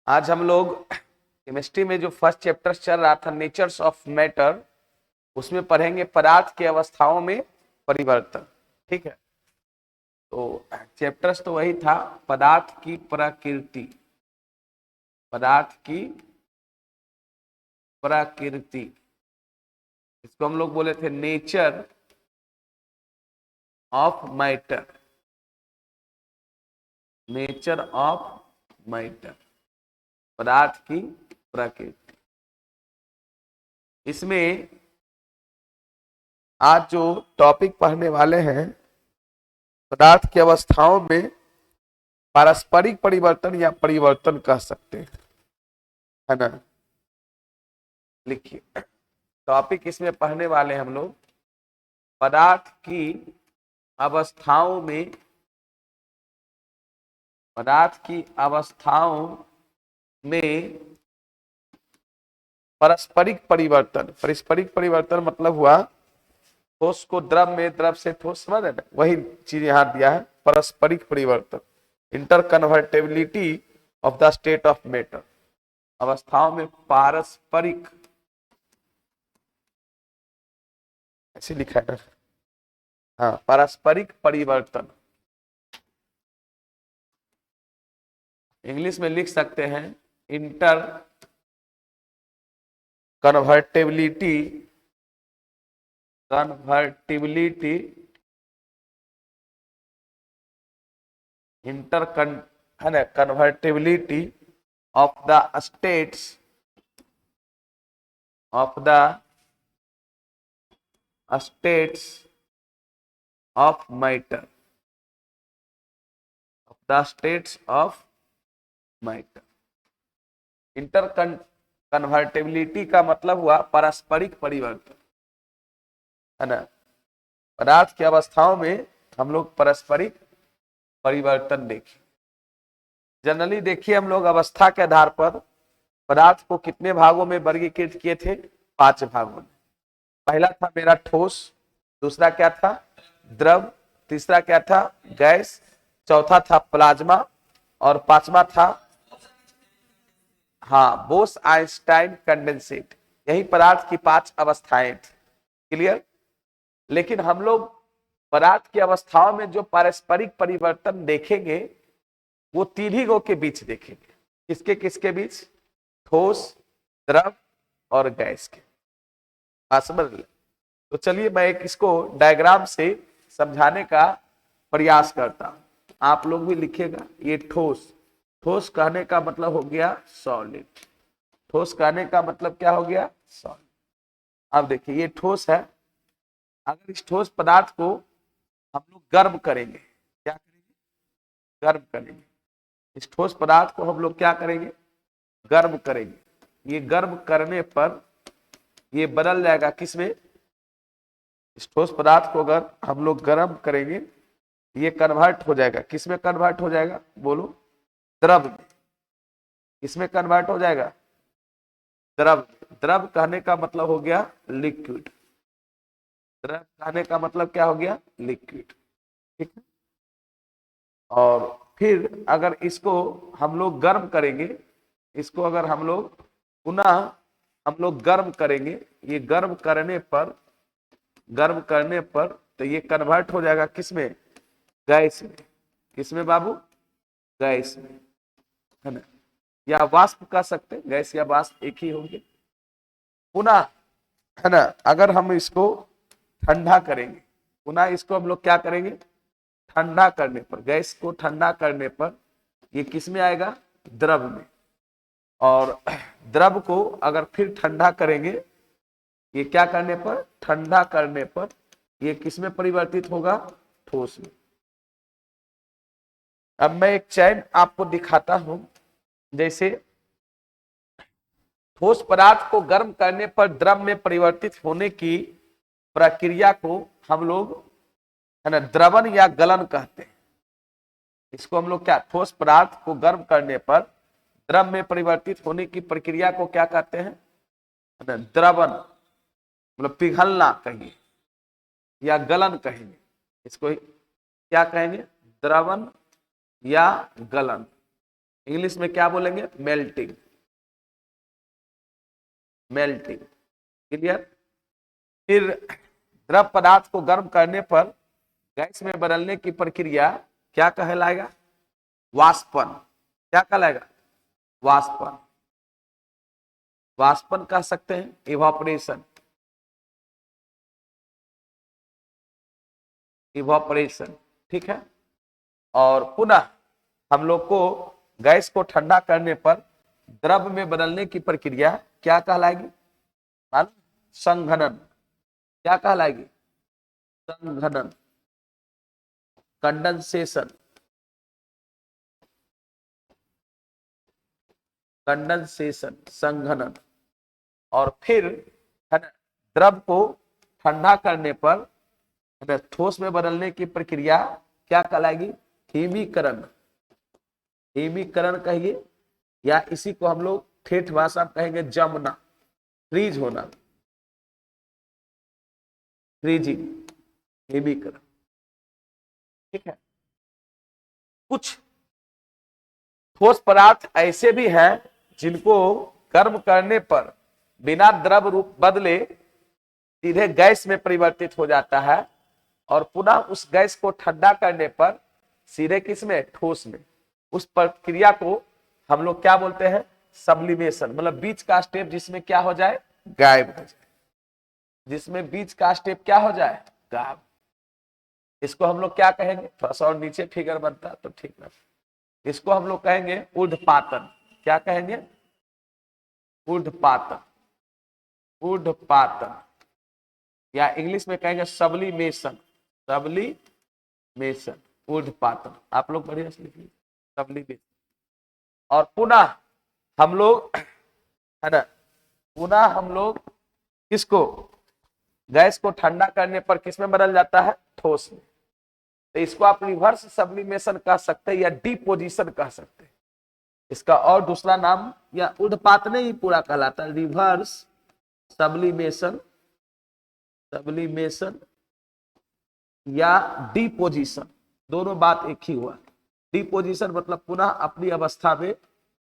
आज हम लोग केमिस्ट्री में जो फर्स्ट चैप्टर चल रहा था नेचर्स ऑफ मैटर, उसमें पढ़ेंगे पदार्थ की अवस्थाओं में परिवर्तन। ठीक है, तो चैप्टर्स तो वही था, पदार्थ की प्रकृति। पदार्थ की प्रकृति, इसको हम लोग बोले थे nature of matter. Nature of matter, पदार्थ की प्रकृति। इसमें आज जो टॉपिक पढ़ने वाले हैं, पदार्थ की अवस्थाओं में पारस्परिक परिवर्तन या परिवर्तन कह सकते हैं, है ना। लिखिए, टॉपिक इसमें पढ़ने वाले हम लोग पदार्थ की अवस्थाओं में, पदार्थ की अवस्थाओं में पारस्परिक परिवर्तन। पारस्परिक परिवर्तन मतलब हुआ ठोस को द्रव में, द्रव से ठोस, समझ रहे, वही चीज यहां दिया है, पारस्परिक परिवर्तन। Interconvertibility of the state of matter, अवस्थाओं में पारस्परिक, ऐसे लिखा है, हाँ, पारस्परिक परिवर्तन। इंग्लिश में लिख सकते हैं inter convertibility, convertibility, convertibility of the states of the states of matter, of the states of matter. Inter convertibility का मतलब हुआ पारस्परिक परिवर्तन, है ना। पदार्थ की अवस्थाओं में हम लोग पारस्परिक परिवर्तन देखें। जनरली देखिए, हम लोग अवस्था के आधार पर पदार्थ को कितने भागों में वर्गीकृत किए थे? 5 भागों में। पहला था मेरा ठोस, दूसरा क्या था? द्रव, तीसरा क्या था? गैस, चौथा था प्लाज्मा, और पांचवा था, हाँ, बोस आइंस्टाइन कंडेंसेट। यही पदार्थ की 5 अवस्थाएं थी। क्लियर? लेकिन हम लोग पदार्थ की अवस्थाओं में जो पारस्परिक परिवर्तन देखेंगे वो 3 ही गो के बीच देखेंगे। किसके किसके बीच? ठोस, द्रव और गैस के। समझ ले। तो चलिए मैं एक इसको डायग्राम से समझाने का प्रयास करता हूं, आप लोग भी लिखिएगा। ये ठोस, ठोस कहने का मतलब हो गया सॉलिड। ठोस कहने का मतलब क्या हो गया? सॉलिड। अब देखिए, ये ठोस है। अगर इस ठोस पदार्थ को हम लोग गर्म करेंगे, क्या करेंगे? गर्म करेंगे। इस ठोस पदार्थ को हम लोग क्या करेंगे? गर्म करेंगे। ये गर्म करने पर ये बदल जाएगा किसमें? इस ठोस पदार्थ को अगर हम लोग गर्म करेंगे, ये कन्वर्ट हो जाएगा। किसमें कन्वर्ट हो जाएगा? बोलो। द्रव में। किसमें कन्वर्ट हो जाएगा? द्रव। द्रव कहने का मतलब हो गया लिक्विड। द्रव कहने का मतलब क्या हो गया? लिक्विड। ठीक है। और फिर अगर इसको हम लोग गर्म करेंगे, इसको अगर हम लोग पुनः हम लोग गर्म करेंगे, ये गर्म करने पर, गर्म करने पर तो ये कन्वर्ट हो जाएगा किसमें? गैस में। किसमें बाबू? गैस में, है ना। या वाष्प कह सकते, गैस या वाष्प एक ही होंगे। पुनः, है ना, अगर हम इसको ठंडा करेंगे, पुनः इसको हम लोग क्या करेंगे? ठंडा करने पर, गैस को ठंडा करने पर ये किस में आएगा? द्रव में। और द्रव को अगर फिर ठंडा करेंगे, ये क्या करने पर? ठंडा करने पर ये किस में परिवर्तित होगा? ठोस में। अब मैं एक चैन आपको दिखाता हूं। जैसे ठोस पदार्थ को गर्म करने पर द्रव में परिवर्तित होने की प्रक्रिया को हम लोग, है ना, द्रवण या गलन कहते हैं। इसको हम लोग क्या? ठोस पदार्थ को गर्म करने पर द्रव में परिवर्तित होने की प्रक्रिया को क्या कहते हैं? है ना, द्रवण, मतलब पिघलना कहेंगे या गलन कहेंगे। इसको क्या कहेंगे? द्रवण या गलन। इंग्लिश में क्या बोलेंगे? मेल्टिंग। Melting, clear. फिर द्रव पदार्थ को गर्म करने पर गैस में बदलने की प्रक्रिया क्या कहलाएगा? वाष्पन। क्या कहलाएगा? वाष्पन। वाष्पन कह सकते हैं, इवापोरेशन। इवापोरेशन, ठीक है। और पुनः हम लोग को गैस को ठंडा करने पर द्रव में बदलने की प्रक्रिया क्या कहलाएगी? मालूम? संघनन। क्या कहलाएगी? संघनन, कंडेंसेशन। कंडेंसेशन, संघनन। और फिर है ना, द्रव को ठंडा करने पर ठोस में बदलने की प्रक्रिया क्या कहलाएगी? हिमीकरण। हिमीकरण कहिए, या इसी को हम लोग ठेठ भाषा में कहेंगे जमना, फ्रीज होना, फ्रीजिंग, हिमीकरण, ठीक है। कुछ ठोस पदार्थ ऐसे भी हैं जिनको गर्म करने पर बिना द्रव रूप बदले सीधे गैस में परिवर्तित हो जाता है, और पुनः उस गैस को ठंडा करने पर सीधे किस में? ठोस में। उस प्रक्रिया को हम लोग क्या बोलते हैं? सब्लिमेशन। मतलब बीच का स्टेप जिसमें क्या हो जाए? गायब हो जाए। जिसमें बीच का स्टेप क्या हो जाए? गायब। इसको हम लोग क्या कहेंगे? थोड़ा सा और नीचे फिगर बनता तो ठीक है। इसको हम लोग कहेंगे ऊर्ध्वपातन। क्या कहेंगे? ऊर्ध्वपातन। ऊर्ध्वपातन, या इंग्लिश में कहेंगे सब्लिमेशन। सब्लिमेशन, ऊर्ध्वपातन। आप लोग बढ़िया से लिखिए, सब्लिमेशन। और पुनः हम लोग है ना, पुनः हम लोग किसको? गैस को ठंडा करने पर किस में बदल जाता है? ठोस में। तो इसको आप रिवर्स सब्लिमेशन कह सकते हैं या डिपोजिशन कह सकते हैं। इसका और दूसरा नाम या ऊर्ध्वपातन ही पूरा कहलाता है, रिवर्स सब्लिमेशन। सब्लिमेशन या डिपोजिशन, दोनों बात एक ही हुआ। डिपोजिशन मतलब पुनः अपनी अवस्था में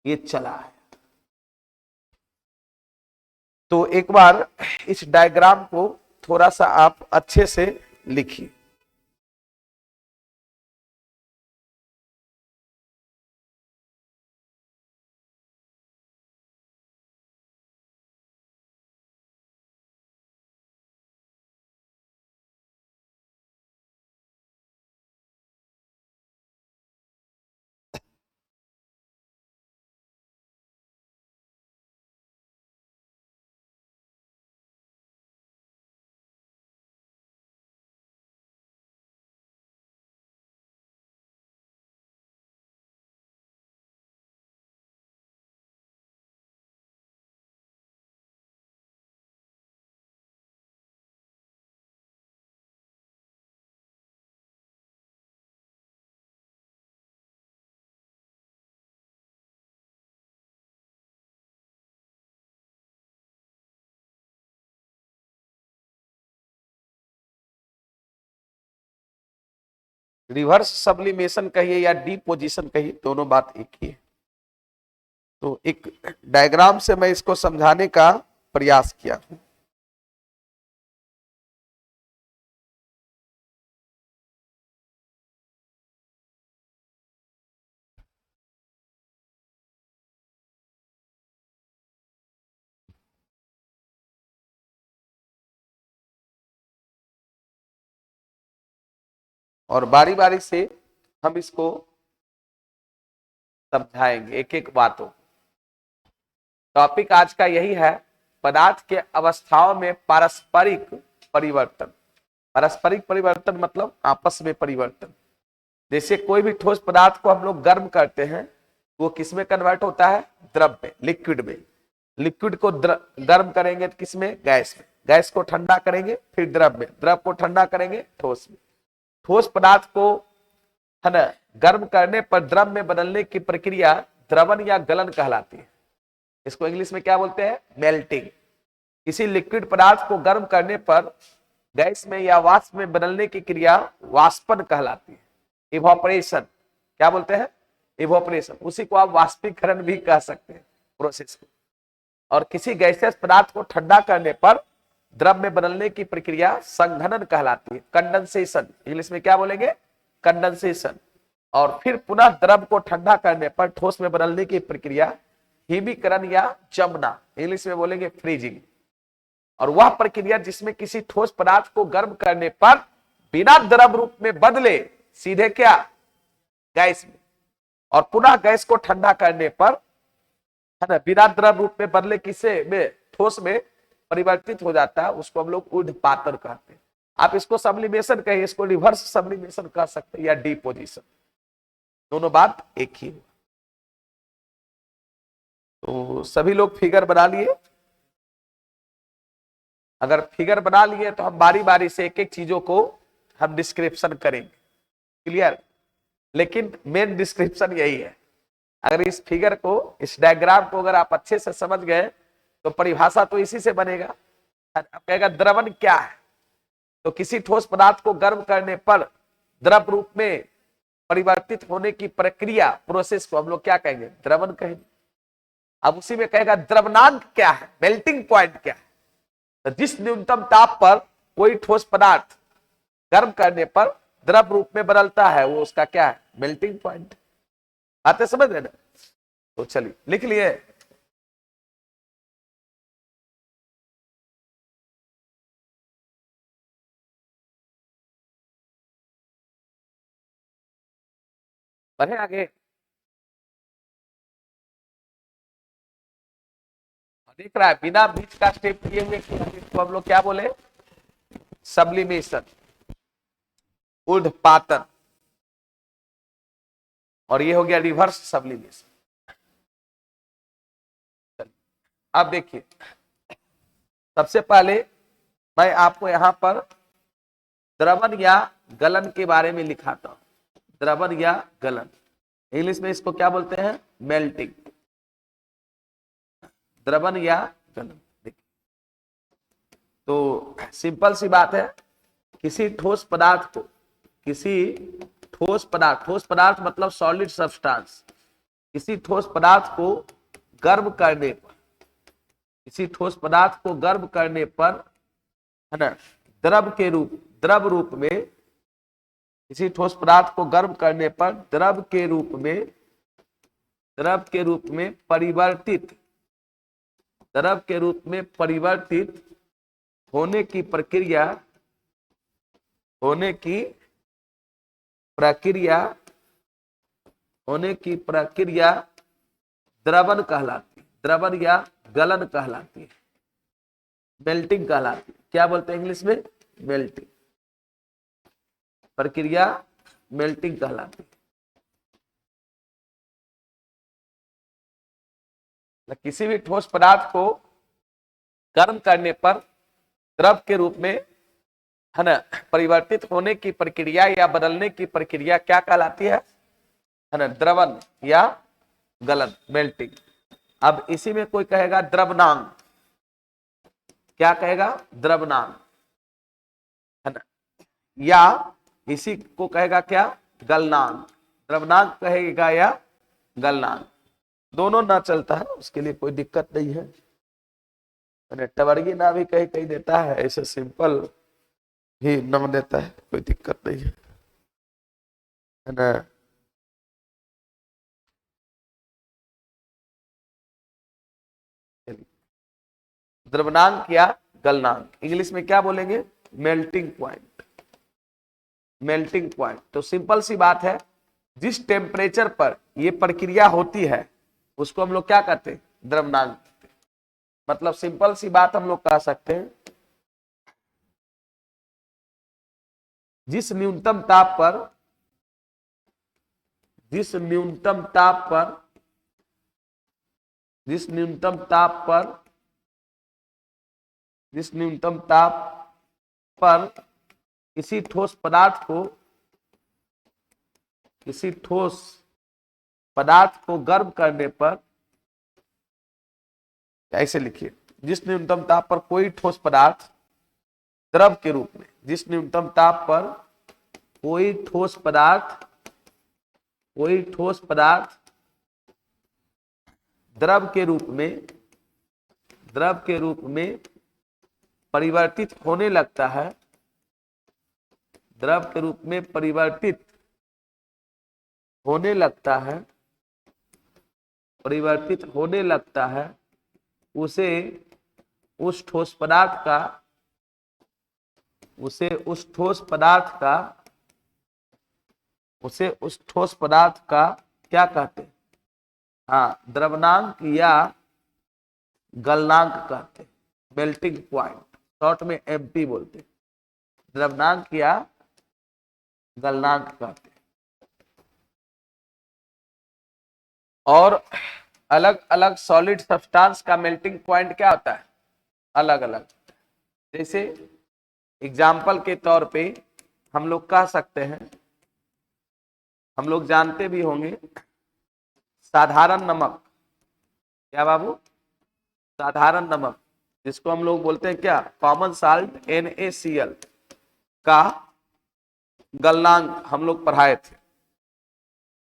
ये चला है। तो एक बार इस डायग्राम को थोड़ा सा आप अच्छे से लिखिए। रिवर्स सब्लिमेशन कहिए या डिपोजिशन कहिए, दोनों बात एक ही है। तो एक डायग्राम से मैं इसको समझाने का प्रयास किया हूं। और बारी बारी से हम इसको समझाएंगे एक एक बातों। टॉपिक आज का यही है, पदार्थ के अवस्थाओं में पारस्परिक परिवर्तन। पारस्परिक परिवर्तन मतलब आपस में परिवर्तन। जैसे कोई भी ठोस पदार्थ को हम लोग गर्म करते हैं, वो किसमें कन्वर्ट होता है? द्रव में, लिक्विड में। लिक्विड को गर्म करेंगे तो किसमें? गैस में। गैस को ठंडा करेंगे फिर द्रव में। द्रव को ठंडा करेंगे ठोस में। ठोस पदार्थ को है ना गर्म करने पर द्रव में बदलने की प्रक्रिया द्रवन या गलन कहलाती है। इसको इंग्लिश में क्या बोलते हैं? मेल्टिंग। किसी लिक्विड पदार्थ को गर्म करने पर गैस में या वाष्प में बदलने की क्रिया वाष्पन कहलाती है, इवापोरेशन। क्या बोलते हैं? इवोपरेशन, उसी को आप वाष्पीकरण भी कह सकते हैं प्रोसेस को। और किसी गैसियस पदार्थ को ठंडा करने पर द्रव में बदलने की प्रक्रिया संघनन कहलाती है, कंडेंसेशन, इंग्लिश में क्या बोलेंगे, कंडेंसेशन। और फिर पुनः द्रव को ठंडा करने पर ठोस में बदलने की प्रक्रिया हिमीकरण या जमना, इंग्लिश में बोलेंगे फ्रीजिंग। और वह प्रक्रिया जिसमें किसी ठोस पदार्थ को गर्म करने पर बिना द्रव रूप में बदले सीधे क्या, गैस में, और पुनः गैस को ठंडा करने पर, है ना, बिना द्रव रूप में बदले किसे में, ठोस में परिवर्तित हो जाता है, उसको हम लोग ऊर्ध्वपातन कहते हैं। आप इसको सब्लिमेशन कहें, इसको रिवर्स सब्लिमेशन कह सकते हैं, या डिपोजिशन, दोनों बात एक ही है। तो सभी लोग फिगर बना लिए? अगर फिगर बना लिए तो हम बारी बारी से एक एक चीजों को हम डिस्क्रिप्शन करेंगे, क्लियर? लेकिन मेन डिस्क्रिप्शन यही है। अगर इस फिगर को, इस डायग्राम को अगर आप अच्छे से समझ गए तो परिभाषा तो इसी से बनेगा। अब कहेगा द्रवण क्या है, तो किसी ठोस पदार्थ को गर्म करने पर द्रव रूप में परिवर्तित होने की प्रक्रिया, प्रोसेस को हम लोग क्या कहेंगे, द्रवण कहेंगे। अब उसी में कहेगा द्रवनांक क्या है, मेल्टिंग पॉइंट क्या है। तो जिस न्यूनतम ताप पर कोई ठोस पदार्थ गर्म करने पर द्रव रूप में बदलता है, वो उसका क्या है, मेल्टिंग पॉइंट। आते समझ रहे ना? तो चलिए लिख लिए। बढ़े आगे। देख रहा है, बिना बीच का स्टेप किए हुए इसको हम लोग क्या बोले, सब्लिमेशन, ऊर्ध्वपातन। और ये हो गया रिवर्स सब्लिमेशन। अब देखिए, सबसे पहले मैं आपको यहां पर द्रवण या गलन के बारे में लिखाता हूं। द्रवण या गलन, इंग्लिश में इसको क्या बोलते हैं, मेल्टिंग। द्रवण या गलन, देखिए तो सिंपल सी बात है, किसी ठोस पदार्थ को, किसी ठोस पदार्थ, ठोस पदार्थ मतलब सॉलिड सब्सटेंस, किसी ठोस पदार्थ को गर्म करने पर, किसी ठोस पदार्थ को गर्म करने पर, है ना, द्रव रूप में, किसी ठोस पदार्थ को गर्म करने पर द्रव के रूप में परिवर्तित, द्रव के रूप में परिवर्तित होने की प्रक्रिया, होने की प्रक्रिया द्रवण कहलाती है, द्रवण या गलन कहलाती है, मेल्टिंग कहलाती है। क्या बोलते हैं इंग्लिश में, मेल्टिंग, प्रक्रिया मेल्टिंग कहलाती है। किसी भी ठोस पदार्थ को गर्म करने पर द्रव के रूप में, है ना, परिवर्तित होने की प्रक्रिया या बदलने की प्रक्रिया क्या कहलाती है ना, द्रवण या गलन, मेल्टिंग। अब इसी में कोई कहेगा द्रवनांग, क्या कहेगा, द्रवनांग, है ना, या इसी को कहेगा क्या, गलनांग। द्रवनांग कहेगा या गलनांग, दोनों ना चलता है, उसके लिए कोई दिक्कत नहीं है। टवर्गी ना भी कहीं कहीं देता है, ऐसे सिंपल भी नाम देता है, कोई दिक्कत नहीं है ना। द्रवनांक या गलनांक, इंग्लिश में क्या बोलेंगे, मेल्टिंग पॉइंट, मेल्टिंग पॉइंट। तो सिंपल सी बात है, जिस टेम्परेचर पर यह प्रक्रिया होती है उसको हम लोग क्या कहते हैं, द्रवनांक। मतलब सिंपल सी बात हम लोग कह सकते हैं, जिस न्यूनतम ताप पर, जिस न्यूनतम ताप पर, जिस न्यूनतम ताप पर, जिस न्यूनतम ताप पर किसी ठोस पदार्थ को, किसी ठोस पदार्थ को गर्म करने पर, ऐसे लिखिए, जिस न्यूनतम ताप पर कोई ठोस पदार्थ द्रव के रूप में, जिस न्यूनतम ताप पर कोई ठोस पदार्थ कोई ठोस पदार्थ द्रव के रूप में परिवर्तित होने लगता है, द्रव के रूप में परिवर्तित होने लगता है, उसे उस ठोस पदार्थ का क्या कहते हैं? हाँ, द्रवनांक या गलनांक कहते हैं, मेल्टिंग पॉइंट, शॉर्ट में एमपी बोलते हैं, द्रवनांक या गलनांक कहते हैं। और अलग अलग सॉलिड सब्सटेंस का मेल्टिंग पॉइंट क्या होता है? अलग अलग। जैसे एग्जाम्पल के तौर पे हम लोग कह सकते हैं, हम लोग जानते भी होंगे, साधारण नमक, क्या बाबू? साधारण नमक, जिसको हम लोग बोलते हैं क्या? कॉमन साल्ट, NaCl का गलनांक हम लोग पढ़ाए थे।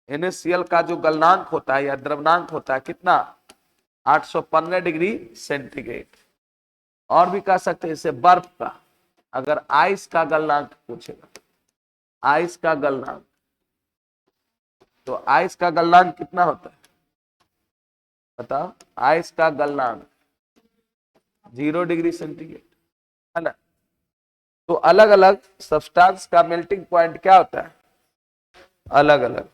NaCl का जो गलनांक होता है या द्रवनांक होता है कितना? 815 डिग्री सेंटीग्रेड। और भी कह सकते हैं इसे बर्फ का, अगर आइस का गलनांक पूछेगा, आइस का गलनांक, तो आइस का गलनांक कितना होता है बताओ? आइस का गलनांक 0 डिग्री सेंटीग्रेड, है ना? तो अलग अलग सब्सटेंस का मेल्टिंग पॉइंट क्या होता है? अलग अलग।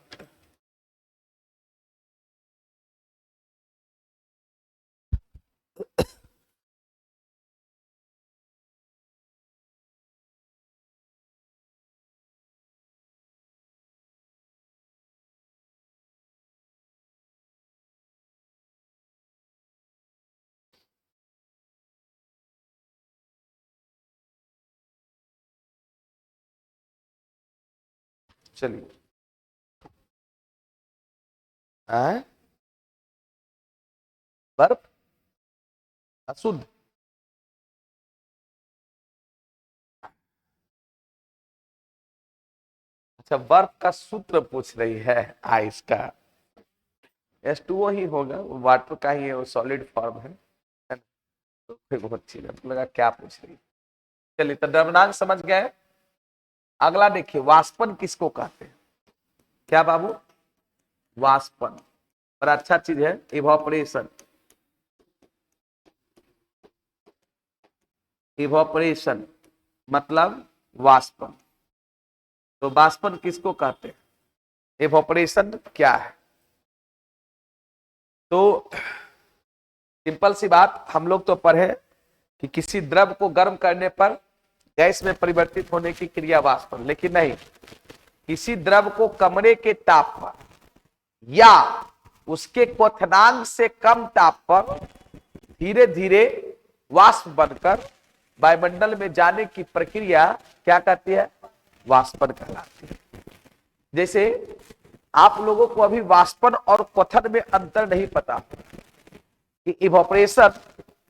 चलिए, बर्फ अशुद्ध, अच्छा बर्फ का सूत्र पूछ रही है, आइस का H2O ही होगा, वो वाटर का ही है, वो सॉलिड फॉर्म है ना? तो फिर बहुत अच्छी लगा क्या पूछ रही है। चलिए, तो द्रवनांक समझ गए। अगला देखिए, वाष्पन किसको कहते हैं? क्या बाबू? वाष्पन, और अच्छा चीज है इवोपरेशन। इवोपरेशन मतलब वाष्पन। तो वाष्पन किसको कहते हैं? इवोपरेशन क्या है? तो सिंपल सी बात, हम लोग तो पढ़े कि किसी द्रव को गर्म करने पर गैस में परिवर्तित होने की क्रिया वाष्पन, लेकिन नहीं, किसी द्रव को कमरे के ताप पर या उसके क्वथनांक से कम ताप पर धीरे धीरे वाष्प बनकर वायुमंडल में जाने की प्रक्रिया क्या कहती है? वाष्पन कहलाती है। जैसे आप लोगों को अभी वाष्पन और क्वथन में अंतर नहीं पता कि इवोपरेशन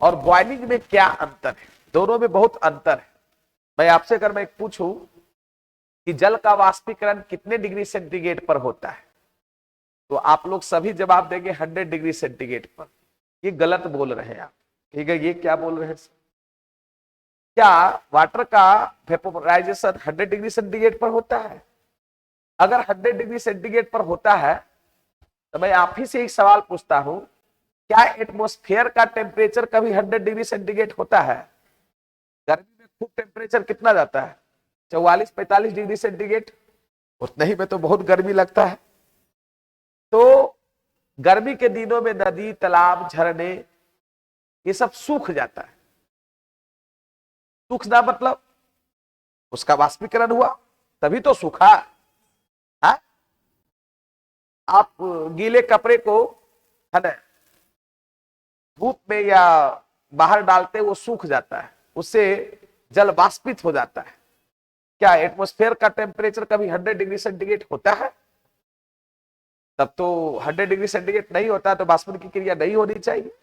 और बॉइलिंग में क्या अंतर है, दोनों में बहुत अंतर है। मैं आपसे अगर मैं पूछूं कि जल का वाष्पीकरण कितने डिग्री सेंटीग्रेड पर होता है, तो आप लोग सभी जवाब देंगे 100 डिग्री सेंटीग्रेड पर। ये गलत बोल रहे हैं आप, ठीक है? ये क्या बोल रहे हैं? क्या वाटर का वेपोराइजेशन 100 डिग्री सेंटीग्रेड पर होता है? अगर 100 डिग्री सेंटीग्रेड पर होता है तो मैं आप ही से एक सवाल पूछता हूं, क्या एटमॉस्फेयर का टेम्परेचर कभी 100 डिग्री सेंटीग्रेड होता है? गर्मी में खूब टेम्परेचर कितना जाता है? 44-45 डिग्री सेंटीग्रेड। उतने ही में तो बहुत गर्मी लगता है। तो गर्मी के दिनों में नदी, तालाब, झरने ये सब सूख जाता है। सूखना मतलब उसका वाष्पीकरण हुआ तभी तो सूखा है। आप गीले कपड़े को, है ना, धूप में या बाहर डालते वो सूख जाता है, उससे जल वाष्पित हो जाता है। क्या एटमॉस्फेयर का टेम्परेचर कभी 100 डिग्री सेंटीग्रेड होता है? तब तो 100 डिग्री सेंटीग्रेड नहीं होता, तो वाष्पन की क्रिया नहीं होनी चाहिए।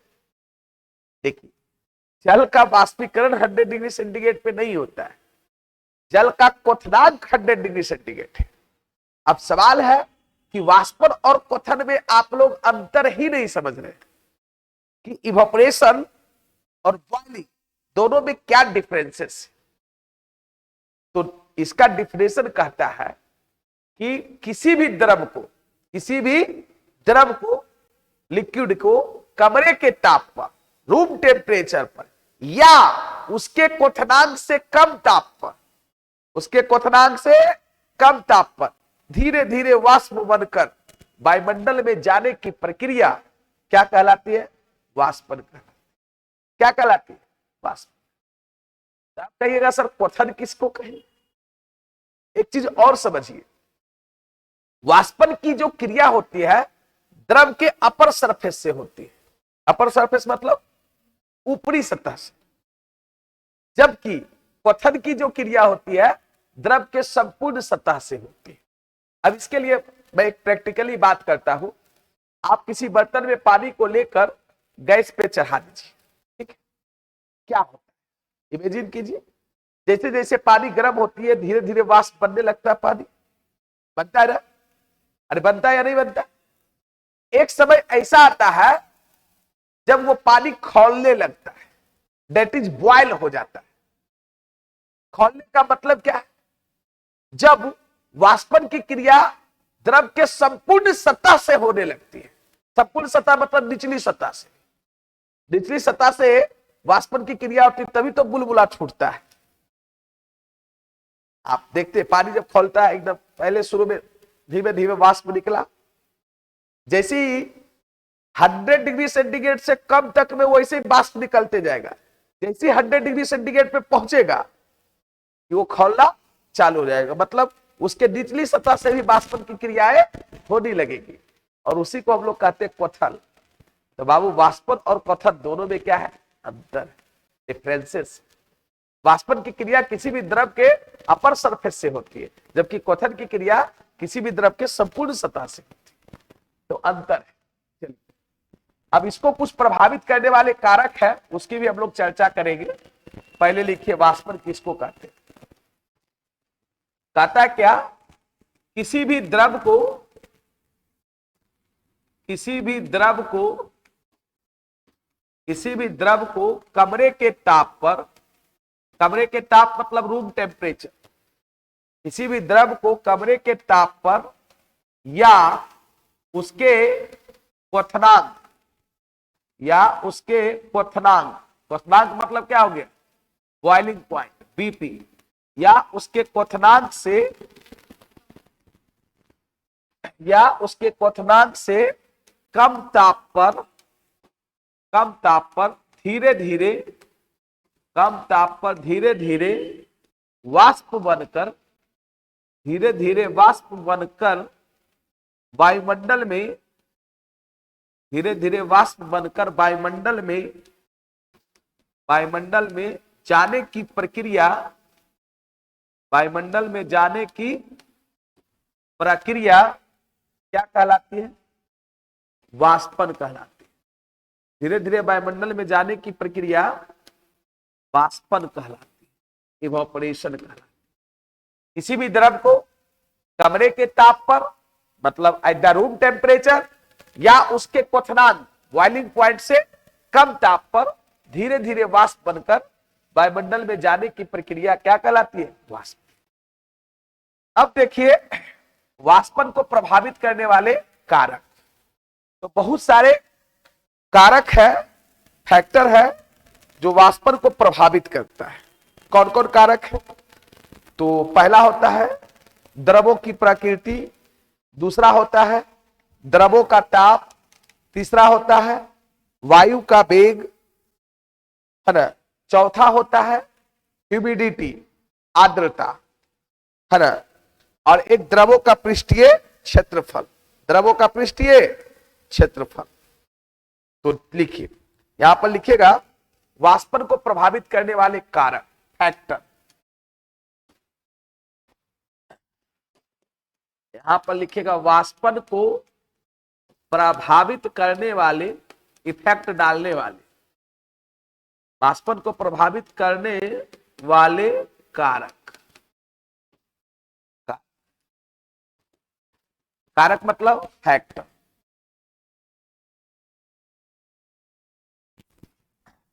देखिए, जल का वाष्पीकरण 100 डिग्री सेंटीग्रेड पे नहीं होता है, जल का क्वथनांक 100 डिग्री सेंटीग्रेड है। अब सवाल है कि वाष्पन और क्वथन में आप लोग अंतर ही नहीं समझ रहे कि इवापोरेशन और बॉइलिंग दोनों में क्या डिफरेंसेस। तो इसका डिफिनेशन कहता है कि किसी भी द्रव को लिक्विड को कमरे के ताप पर, रूम टेम्परेचर पर या उसके क्वथनांक से कम ताप पर धीरे धीरे वाष्प बनकर वायुमंडल में जाने की प्रक्रिया क्या कहलाती है? वाष्पन कहलाती है। क्या कहलाती है? वाष्प। आप कहिएगा सर क्वथन किसको कहें? एक चीज और समझिए, वाष्पन की जो क्रिया होती है द्रव के अपर सरफेस से होती है। अपर सरफेस मतलब ऊपरी सतह से, जबकि क्वथन की जो क्रिया होती है द्रव के संपूर्ण सतह से होती है। अब इसके लिए मैं एक प्रैक्टिकली बात करता हूं। आप किसी बर्तन में पानी को लेकर गैस पे चढ़ा दीजिए, ठीक है? क्या होता है इमेजिन कीजिए, जैसे जैसे पानी गर्म होती है धीरे धीरे वाष्प बनने लगता है। पानी बनता है ना? अरे बनता है या नहीं बनता? एक समय ऐसा आता है जब वो पानी खौलने लगता है, दैट इज बॉयल हो जाता है। खौलने का मतलब क्या है? जब वाष्पन की क्रिया द्रव के संपूर्ण सतह से होने लगती है। संपूर्ण सतह मतलब निचली सतह से। निचली सतह से वाष्पन की क्रिया होती है, तभी तो बुलबुला छूटता है। आप देखते हैं पानी जब खौलता है एकदम पहले शुरू में धीमे धीमे वाष्प निकला, जैसे ही 100 डिग्री सेंटीग्रेड से कम तक में वैसे ही वाष्प निकलते जाएगा। जैसे 100 डिग्री सेंटीग्रेड पे पहुंचेगा कि वो खौलना चालू हो जाएगा, मतलब उसके निचली सतह से भी वाष्पन की क्रियाएं होने लगेगी, और उसी को हम लोग कहते हैं क्वथन। तो बाबू वाष्पन और क्वथन दोनों में क्या है? अंतर, डिफरेंसेस। वाष्पन की क्रिया किसी भी द्रव के अपर सरफेस से होती है, जबकि क्वथन की क्रिया किसी भी द्रव के संपूर्ण सतह से होती है। तो अंतर है। चलिए अब इसको कुछ प्रभावित करने वाले कारक है, उसकी भी हम लोग चर्चा करेंगे। पहले लिखिए वाष्पन किसको कहते हैं। कहता है क्या? किसी भी द्रव को कमरे के ताप पर, कमरे के ताप मतलब रूम टेम्परेचर, किसी भी द्रव को कमरे के ताप पर या उसके क्वथनांक क्वथनांक मतलब क्या हो गया? बॉइलिंग पॉइंट बीपी, या उसके क्वथनांक से कम ताप पर धीरे धीरे वाष्प बनकर वायुमंडल में, वायुमंडल में जाने की प्रक्रिया, क्या कहलाती है? वाष्पन कहलाती है। धीरे धीरे वायुमंडल में जाने की प्रक्रिया वाष्पन कहलाती है, इवापोरेशन कहलाती है। किसी भी द्रव को कमरे के ताप पर मतलब एट द रूम टेम्परेचर या उसके क्वथनांक बॉइलिंग पॉइंट से कम ताप पर धीरे धीरे वाष्प बनकर वायुमंडल में जाने की प्रक्रिया क्या कहलाती है? वाष्प। अब देखिए वाष्पन को प्रभावित करने वाले कारक, तो बहुत सारे कारक है, फैक्टर है जो वाष्पन को प्रभावित करता है। कौन कौन कारक है? तो पहला होता है द्रवों की प्रकृति, दूसरा होता है द्रवों का ताप, तीसरा होता है वायु का वेग, है ना, चौथा होता है ह्यूमिडिटी, आर्द्रता, है ना, और एक द्रवों का पृष्ठीय क्षेत्रफल। तो लिखिए, यहां पर लिखिएगा वाष्पन को प्रभावित करने वाले कारक, फैक्टर। यहां पर लिखिएगा वाष्पन को प्रभावित करने वाले, इफेक्ट डालने वाले, वाष्पन को प्रभावित करने वाले कारक। कारक मतलब फैक्टर।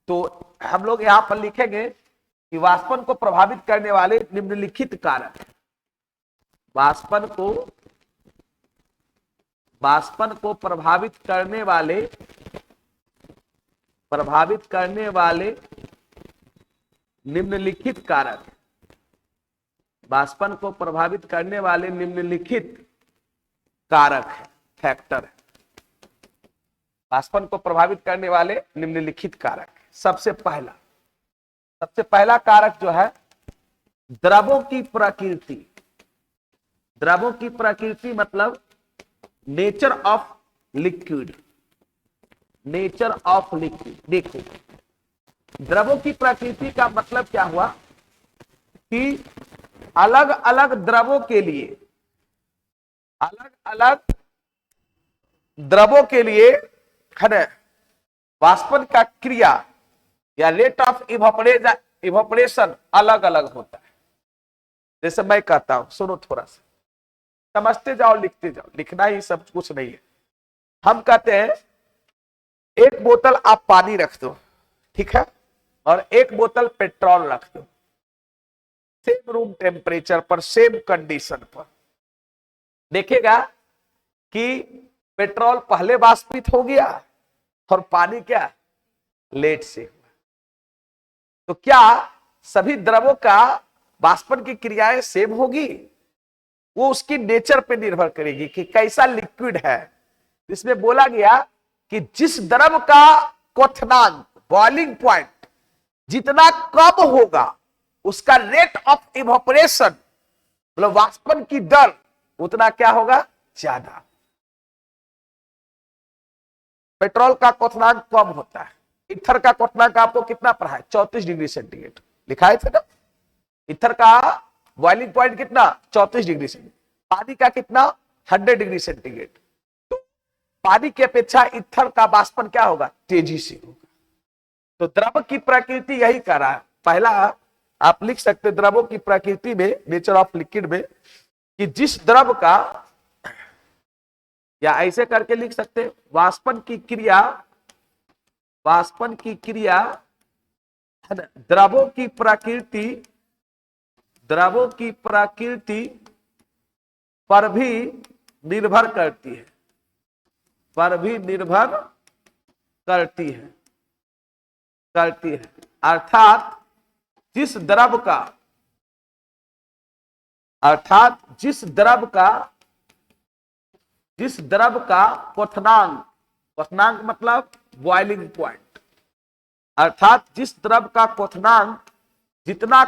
तो हम लोग यहां पर लिखेंगे कि वाष्पन को प्रभावित करने वाले निम्नलिखित कारक, वाष्पन को प्रभावित करने वाले निम्नलिखित कारक, वाष्पन को प्रभावित करने वाले निम्नलिखित कारक है, फैक्टर है। वाष्पन को प्रभावित करने वाले निम्नलिखित कारक। सबसे पहला कारक जो है द्रवों की प्रकृति। द्रवों की प्रकृति मतलब nature of liquid. Nature of liquid. देखो, द्रवों की प्रकृति का मतलब क्या हुआ कि अलग अलग द्रवों है ना, वाष्पन का क्रिया या रेट ऑफ इवोपरेशन अलग अलग होता है। जैसे मैं कहता हूं, सुनो थोड़ा सा, समझते जाओ, लिखते जाओ, लिखना ही सब कुछ नहीं है। हम कहते हैं एक बोतल आप पानी रख दो, ठीक है, और एक बोतल पेट्रोल रख दो, सेम रूम टेम्परेचर पर, सेम कंडीशन पर। देखेगा कि पेट्रोल पहले वाष्पित हो गया और पानी क्या लेट से हुआ। तो क्या सभी द्रवों का वाष्पन की क्रियाएं सेम होगी? वो उसकी नेचर पे निर्भर करेगी कि कैसा लिक्विड है। इसमें बोला गया कि जिस द्रव का क्वथनांक, बॉइलिंग पॉइंट जितना कम होगा, उसका रेट ऑफ इवोपरेशन मतलब वाष्पन की दर उतना क्या होगा, ज्यादा। पेट्रोल का क्वथनांक कम होता है। इथर का क्वथनांक आपको कितना पढ़ा है? 34 डिग्री सेंटीग्रेड लिखा थे ना। इथर का बॉइलिंग पॉइंट कितना? 34 डिग्री सेंटीग्रेड। पानी का कितना? 100 डिग्री सेंटीग्रेड। तो पानी की अपेक्षा इथर का वाष्पन क्या होगा? तेजी से होगा। तो द्रव की प्रकृति यही कर रहा है। पहला आप लिख सकते द्रवों की प्रकृति में, नेचर ऑफ लिक्विड में, कि जिस द्रव का, या ऐसे करके लिख सकते वाष्पन की क्रिया द्रवों की प्रकृति पर भी निर्भर करती है, अर्थात जिस द्रव का क्वथनांक मतलब बॉइलिंग पॉइंट, अर्थात जिस द्रव का क्वथनांक जितना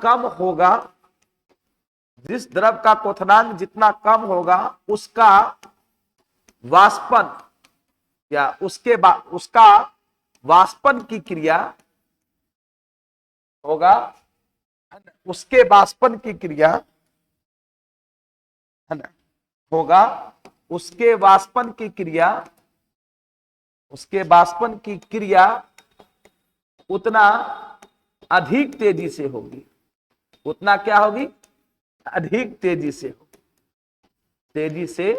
कम होगा, जिस द्रव का क्वथनांक जितना कम होगा, उसका वाष्पन या उसका वाष्पन की क्रिया होगा, उसके वाष्पन की क्रिया है ना, होगा, उसके वाष्पन की क्रिया उतना अधिक तेजी से होगी। उतना क्या होगी? अधिक तेजी से।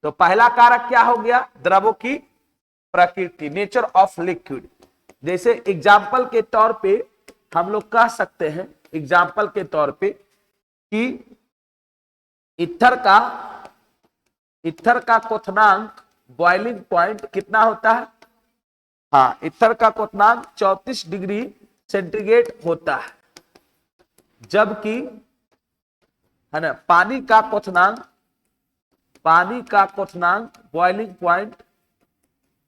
तो पहला कारक क्या हो गया? द्रवों की प्रकृति, नेचर ऑफ लिक्विड। जैसे एग्जाम्पल के तौर पे हम लोग कह सकते हैं, एग्जाम्पल के तौर पे, कि इथर का क्वथनांक बॉइलिंग पॉइंट कितना होता है? हाँ, इथर का क्वथनांक 34 डिग्री सेंटीग्रेड होता है, जबकि है ना पानी का क्वथनांक बॉइलिंग पॉइंट,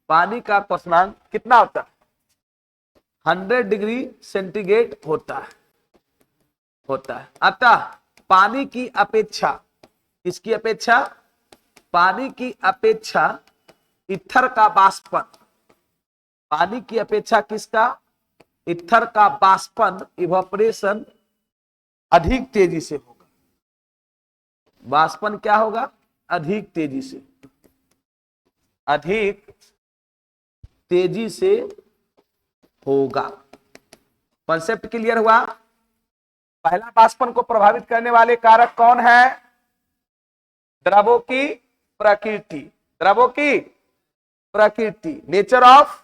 पानी का क्वथनांक कितना होता है? 100 डिग्री सेंटीग्रेड होता है। अतः पानी की अपेक्षा, किसकी अपेक्षा? पानी की अपेक्षा इथर का वाष्पन, पानी की अपेक्षा किसका? इथर का वाष्पन, इवोपरेशन अधिक तेजी से होगा। वाष्पन क्या होगा? अधिक तेजी से होगा। कॉन्सेप्ट क्लियर हुआ? पहला वाष्पन को प्रभावित करने वाले कारक कौन है? द्रवों की प्रकृति, द्रवों की प्रकृति, nature of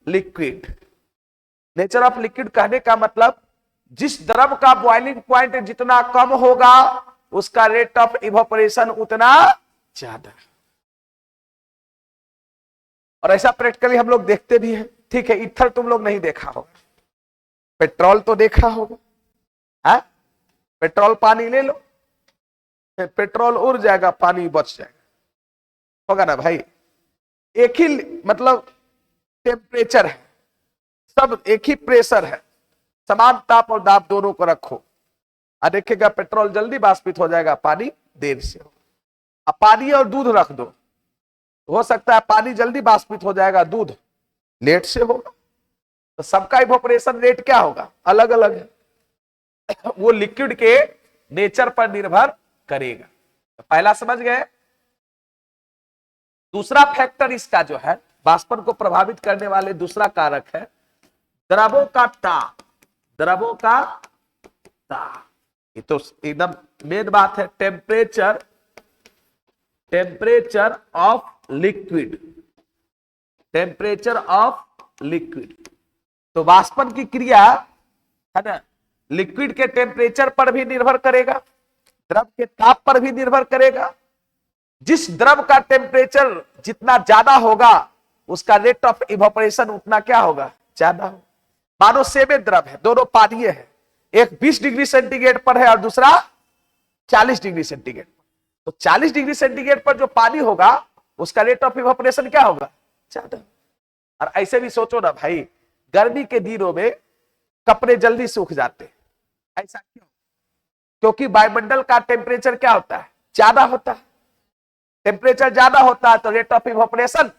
liquid. Nature of liquid कहने का मतलब जिस द्रव का बॉइलिंग पॉइंट जितना कम होगा उसका रेट ऑफ इवोपरेशन उतना ज्यादा। और ऐसा प्रैक्टिकली हम लोग देखते भी हैं। ठीक है, ईथर तुम लोग नहीं देखा होगा, पेट्रोल तो देखा होगा है? पेट्रोल पानी ले लो, पेट्रोल उड़ जाएगा, पानी बच जाएगा, होगा ना भाई? एक ही मतलब टेम्परेचर है, सब एक ही प्रेशर है, समान ताप और दाब दोनों को रखो और देखेगा पेट्रोल जल्दी वाष्पित हो जाएगा, पानी देर से हो। अब पानी और दूध रख दो, हो सकता है पानी जल्दी वाष्पित हो जाएगा, दूध लेट से होगा। तो सबका इवोपरेशन रेट क्या होगा? अलग अलग है। वो लिक्विड के नेचर पर निर्भर करेगा। तो पहला समझ गए। दूसरा फैक्टर इसका जो है वाष्पन को प्रभावित करने वाले दूसरा कारक है द्रवों का ताप। द्रवों का ताप, ये तो एकदम मेन बात है। Temperature, temperature of liquid, temperature of liquid. तो वाष्पन की क्रिया है ना, लिक्विड के टेम्परेचर पर भी निर्भर करेगा, द्रव के ताप पर भी निर्भर करेगा। जिस द्रव का टेम्परेचर जितना ज्यादा होगा उसका रेट ऑफ इवोपरेशन उतना क्या होगा? ज्यादा होगा। मानो सेमे द्रव है, दोनों पानीय है, एक 20 डिग्री सेंटीग्रेड पर है और दूसरा 40 डिग्री सेंटीग्रेड पर। तो 40 डिग्री सेंटीग्रेड पर जो पानी होगा उसका रेट ऑफ इवोपरेशन क्या होगा? ज्यादा। और ऐसे भी सोचो ना भाई, गर्मी के दिनों में कपड़े जल्दी सूख जाते हैं, ऐसा क्यों? क्योंकि वायुमंडल का टेम्परेचर क्या होता है? ज्यादा होता है। टेम्परेचर ज्यादा होता है तो रेट ऑफ इवोपरेशन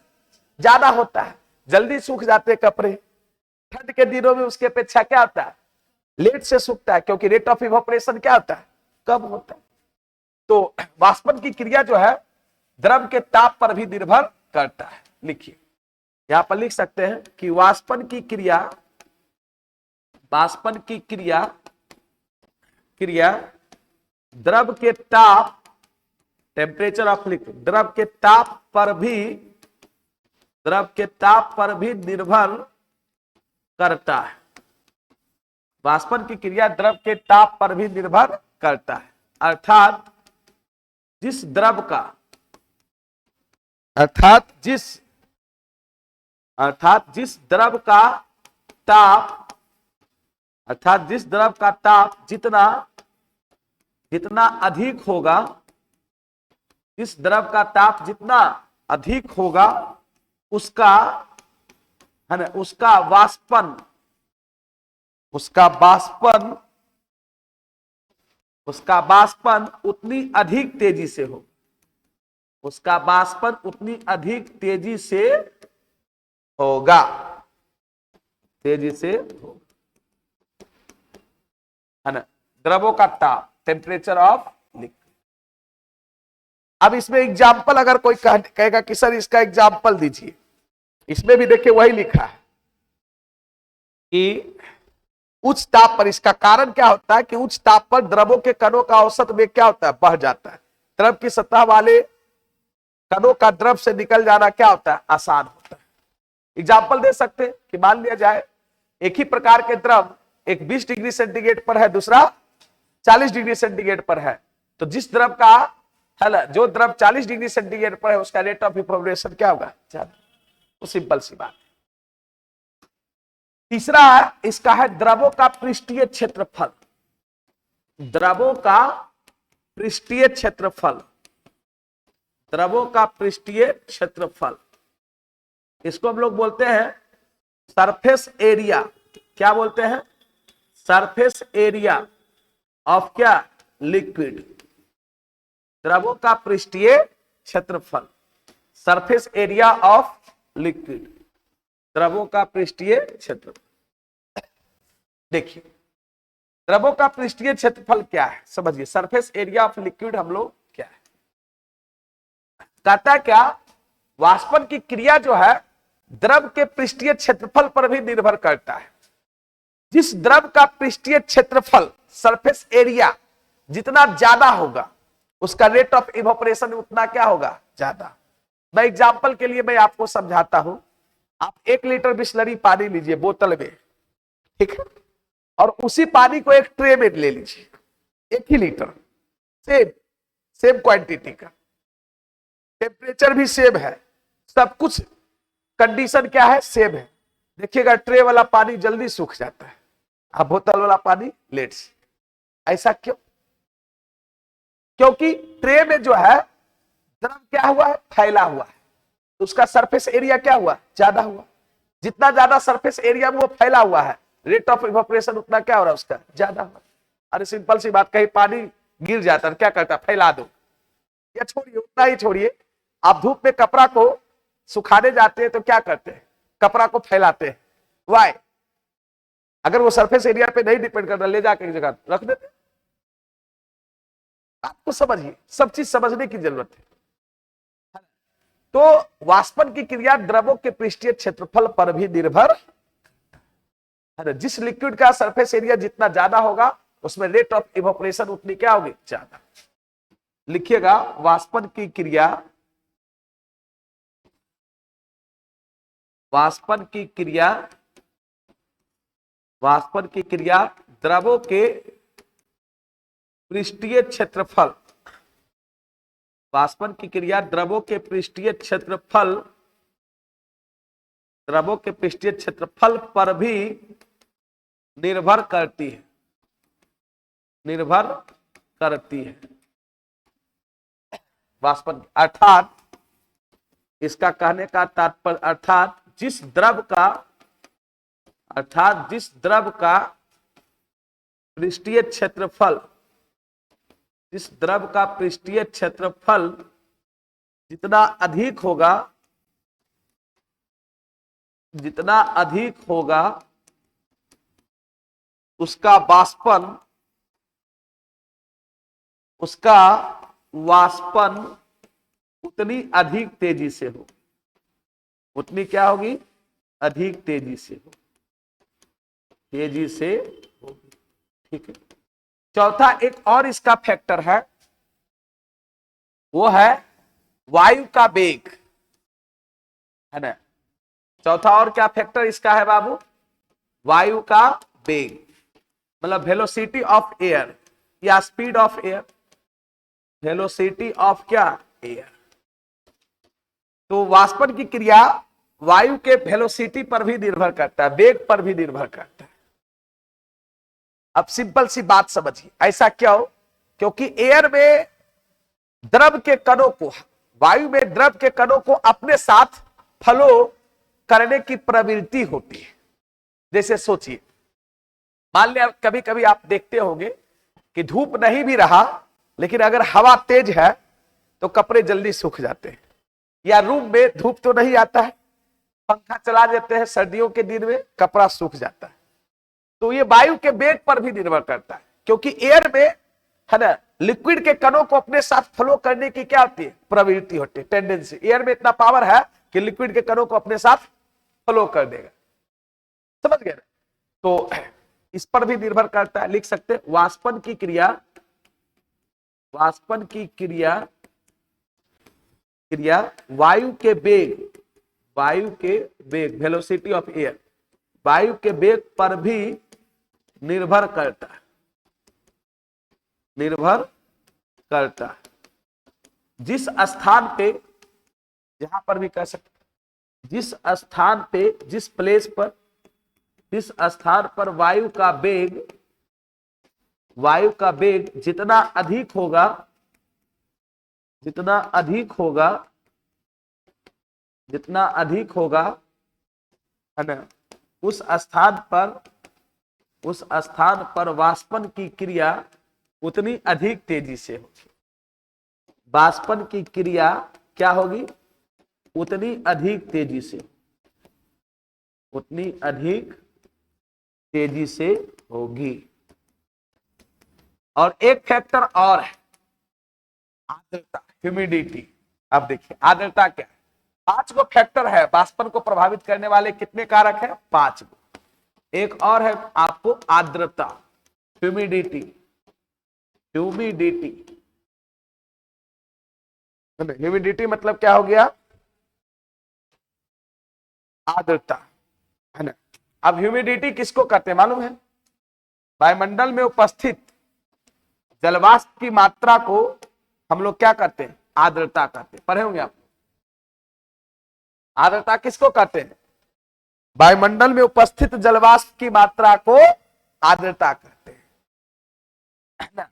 ज्यादा होता है, जल्दी सूख जाते हैं कपड़े। ठंड के दिनों में उसकी अपेक्षा क्या होता है? लेट से सूखता है, क्योंकि रेट ऑफ इवोपरेशन क्या होता है? कम होता है। तो वाष्पन की क्रिया जो है द्रव के ताप पर भी निर्भर करता है। लिखिए, यहां पर लिख सकते हैं कि वाष्पन की क्रिया, वाष्पन की क्रिया द्रव के ताप, टेम्परेचर ऑफ लिक्विड, द्रव के ताप पर भी निर्भर करता है। वाष्पन की क्रिया द्रव के ताप पर भी निर्भर करता है। अर्थात जिस द्रव का ताप जितना अधिक होगा, जिस द्रव का ताप जितना अधिक होगा उसका है ना, उसका वाष्पन उतनी अधिक तेजी से हो, उसका वाष्पन उतनी अधिक तेजी से होगा, तेजी से होगा, है ना। द्रवों का ताप, टेम्परेचर ऑफ लिक्विड। अब इसमें एग्जाम्पल अगर कोई कहेगा कि सर इसका एग्जाम्पल दीजिए, इसमें भी देखिए वही लिखा है कि उच्च ताप पर, इसका कारण क्या होता है कि उच्च ताप पर द्रवों के कणों का औसत वेग क्या होता है? बढ़ जाता है। द्रव की सतह वाले कणों का द्रव से निकल जाना क्या होता है? आसान होता है। एग्जाम्पल दे सकते हैं कि मान लिया जाए एक ही प्रकार के द्रव, एक 20 डिग्री सेंटीग्रेड पर है, दूसरा 40 डिग्री सेंटीग्रेड पर है। तो जिस द्रव का है, जो द्रव 40 डिग्री सेंटीग्रेड पर है उसका रेट ऑफ इवोपरेशन क्या होगा? ज्यादा। तो सिंपल सी बात। तीसरा इसका है द्रवों का पृष्ठीय क्षेत्रफल। द्रवों का पृष्ठीय क्षेत्रफल, द्रवों का पृष्ठीय क्षेत्रफल, इसको हम लोग बोलते हैं सरफेस एरिया। क्या बोलते हैं? सरफेस एरिया ऑफ क्या? लिक्विड। द्रवों का पृष्ठीय क्षेत्रफल, सरफेस एरिया ऑफ लिक्विड, द्रवों का पृष्ठीय क्षेत्रफल। देखिए द्रवों का पृष्ठीय क्षेत्रफल क्या है, समझिए। सरफेस एरिया ऑफ लिक्विड हम लोग क्या है, कहता है क्या? वाष्पन की क्रिया जो है द्रव के पृष्ठीय क्षेत्रफल पर भी निर्भर करता है। जिस द्रव का पृष्ठीय क्षेत्रफल सरफेस एरिया जितना ज्यादा होगा उसका रेट ऑफ इवोपरेशन उतना क्या होगा, ज्यादा। मैं एग्जांपल के लिए मैं आपको समझाता हूं। आप 1 लीटर बिस्लरी पानी लीजिए बोतल में, ठीक है, और उसी पानी को एक ट्रे में ले लीजिए, 1 ही लीटर, सेम सेम क्वांटिटी का, टेम्परेचर भी सेम है, सब कुछ कंडीशन क्या है, सेम है। देखिएगा ट्रे वाला पानी जल्दी सूख जाता है, अब बोतल वाला पानी लेट से। ऐसा क्यों? क्योंकि ट्रे में जो है द्रव क्या हुआ है, फैला हुआ है, तो उसका सरफेस एरिया क्या हुआ, ज्यादा हुआ। जितना ज्यादा सरफेस एरिया में वो फैला हुआ है, रेट ऑफ इवेपोरेशन उतना क्या हो रहा है, उसका ज्यादा हुआ। अरे सिंपल सी बात, कहीं पानी गिर जाता है क्या करता है, फैला दो, या छोड़िए, उतना ही छोड़िए। आप धूप में कपड़ा को सुखाने जाते हैं तो क्या करते हैं, कपड़ा को फैलाते हैं, वाई? अगर वो सरफेस एरिया पे नहीं डिपेंड करता, ले जाकर एक जगह रख देते। आपको समझिए, सब चीज समझने की जरूरत है। तो वाष्पन की क्रिया द्रवों के पृष्ठीय क्षेत्रफल पर भी निर्भर है। जिस लिक्विड का सरफेस एरिया जितना ज्यादा होगा उसमें रेट ऑफ इवेपोरेशन उतनी क्या होगी, ज्यादा। लिखिएगा, वाष्पन की क्रिया, वाष्पन की क्रिया, वाष्पन की क्रिया द्रवों के पृष्ठीय क्षेत्रफल, वाष्पन की क्रिया द्रवों के पृष्ठीय क्षेत्रफल, द्रवों के पृष्ठीय क्षेत्रफल पर भी निर्भर करती है, निर्भर करती है। वाष्पन अर्थात, इसका कहने का तात्पर्य, अर्थात जिस द्रव का, अर्थात जिस द्रव का पृष्ठीय क्षेत्रफल, जिस द्रव का पृष्ठीय क्षेत्रफल जितना अधिक होगा, जितना अधिक होगा उसका वाष्पन, उसका वाष्पन उतनी अधिक तेजी से हो, उतनी क्या होगी, अधिक तेजी से हो, तेजी से होगी, ठीक है। चौथा एक और इसका फैक्टर है, वो है वायु का वेग, है ना। चौथा और क्या फैक्टर इसका है बाबू, वायु का वेग, मतलब वेलोसिटी ऑफ एयर या speed of air, velocity of क्या, एयर। तो वाष्पन की क्रिया वायु के वेलोसिटी पर भी निर्भर करता है, वेग पर भी निर्भर करता है। अब सिंपल सी बात समझिए, ऐसा क्यों? क्योंकि एयर में द्रव के कणों को, वायु में द्रव के कणों को अपने साथ फ्लो करने की प्रवृत्ति होती है। जैसे सोचिए, मान लिया कभी कभी आप देखते होंगे कि धूप नहीं भी रहा, लेकिन अगर हवा तेज है तो कपड़े जल्दी सूख जाते हैं, या रूम में धूप तो नहीं आता है, पंखा चला देते हैं सर्दियों के दिन में, कपड़ा सूख जाता है। तो ये वायु के वेग पर भी निर्भर करता है, क्योंकि एयर में, है ना, लिक्विड के कणों को अपने साथ फ्लो करने की क्या होती है, प्रवृत्ति होती है, टेंडेंसी। एयर में इतना पावर है कि लिक्विड के कणों को अपने साथ फ्लो कर देगा, समझ गए? तो इस पर भी निर्भर करता है। लिख सकते हैं, वाष्पन की क्रिया, वाष्पन की क्रिया, क्रिया वायु के वेग, वायु के वेग, वेलोसिटी ऑफ एयर, वायु के वेग पर भी निर्भर करता है, निर्भर करता है। जिस स्थान पे, यहां पर भी कह सकते, जिस स्थान पे, जिस प्लेस पर, जिस स्थान पर वायु का वेग, वायु का वेग जितना अधिक होगा, जितना अधिक होगा, जितना अधिक होगा, है ना, उस स्थान पर, उस स्थान पर वाष्पन की क्रिया उतनी अधिक तेजी से होगी। वाष्पन की क्रिया क्या होगी, उतनी अधिक तेजी से, उतनी अधिक तेजी से होगी। और एक फैक्टर और है, आर्द्रता, ह्यूमिडिटी। अब देखिए आर्द्रता क्या है, 5 गो फैक्टर है वाष्पन को प्रभावित करने वाले, कितने कारक है, 5 गो। एक और है आपको आर्द्रता, ह्यूमिडिटी, ह्यूमिडिटी, ह्यूमिडिटी मतलब क्या हो गया? आर्द्रता, है ना। अब ह्यूमिडिटी किसको कहते हैं मालूम है? वायुमंडल में उपस्थित जलवाष्प की मात्रा को हम लोग क्या करते हैं? आर्द्रता कहते हैं। पढ़े होंगे आप। आर्द्रता किसको कहते हैं? वायुमंडल में उपस्थित जलवाष्प की मात्रा को आर्द्रता कहते हैं, है ना।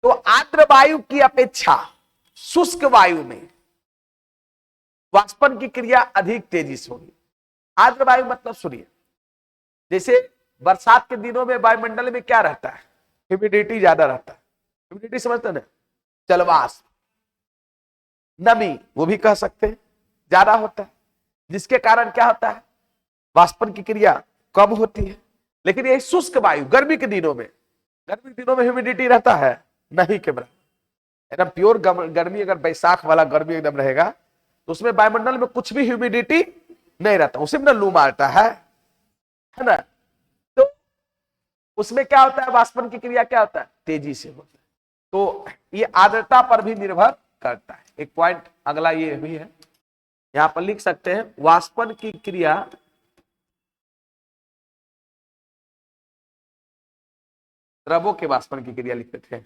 तो आर्द्र वायु की अपेक्षा शुष्क वायु में वाष्पन की क्रिया अधिक तेजी से होगी। आर्द्र वायु मतलब सुनिए, जैसे बरसात के दिनों में वायुमंडल में क्या रहता है? ह्यूमिडिटी ज्यादा रहता है। ह्यूमिडिटी समझते ना, जलवाष्प, नमी वो भी कह सकते हैं, ज्यादा होता है, जिसके कारण क्या होता है? वाष्पन की क्रिया कम होती है। लेकिन ये शुष्क वायु गर्मी के दिनों में, गर्मी के दिनों में ह्यूमिडिटी रहता है नहीं के बराबर। एकदम प्योर गर्मी, अगर बैसाख वाला गर्मी एकदम रहेगा तो उसमें वायुमंडल में कुछ भी ह्यूमिडिटी नहीं रहता, उसी में लू मारता है ना। तो उसमें क्या होता है? वाष्पन की क्रिया क्या होता है? तेजी से होता है। तो ये आर्द्रता पर भी निर्भर करता है। एक पॉइंट अगला ये भी है, यहां पर लिख सकते हैं वाष्पन की क्रिया द्रवों के वाष्पन की क्रिया लिखते थे।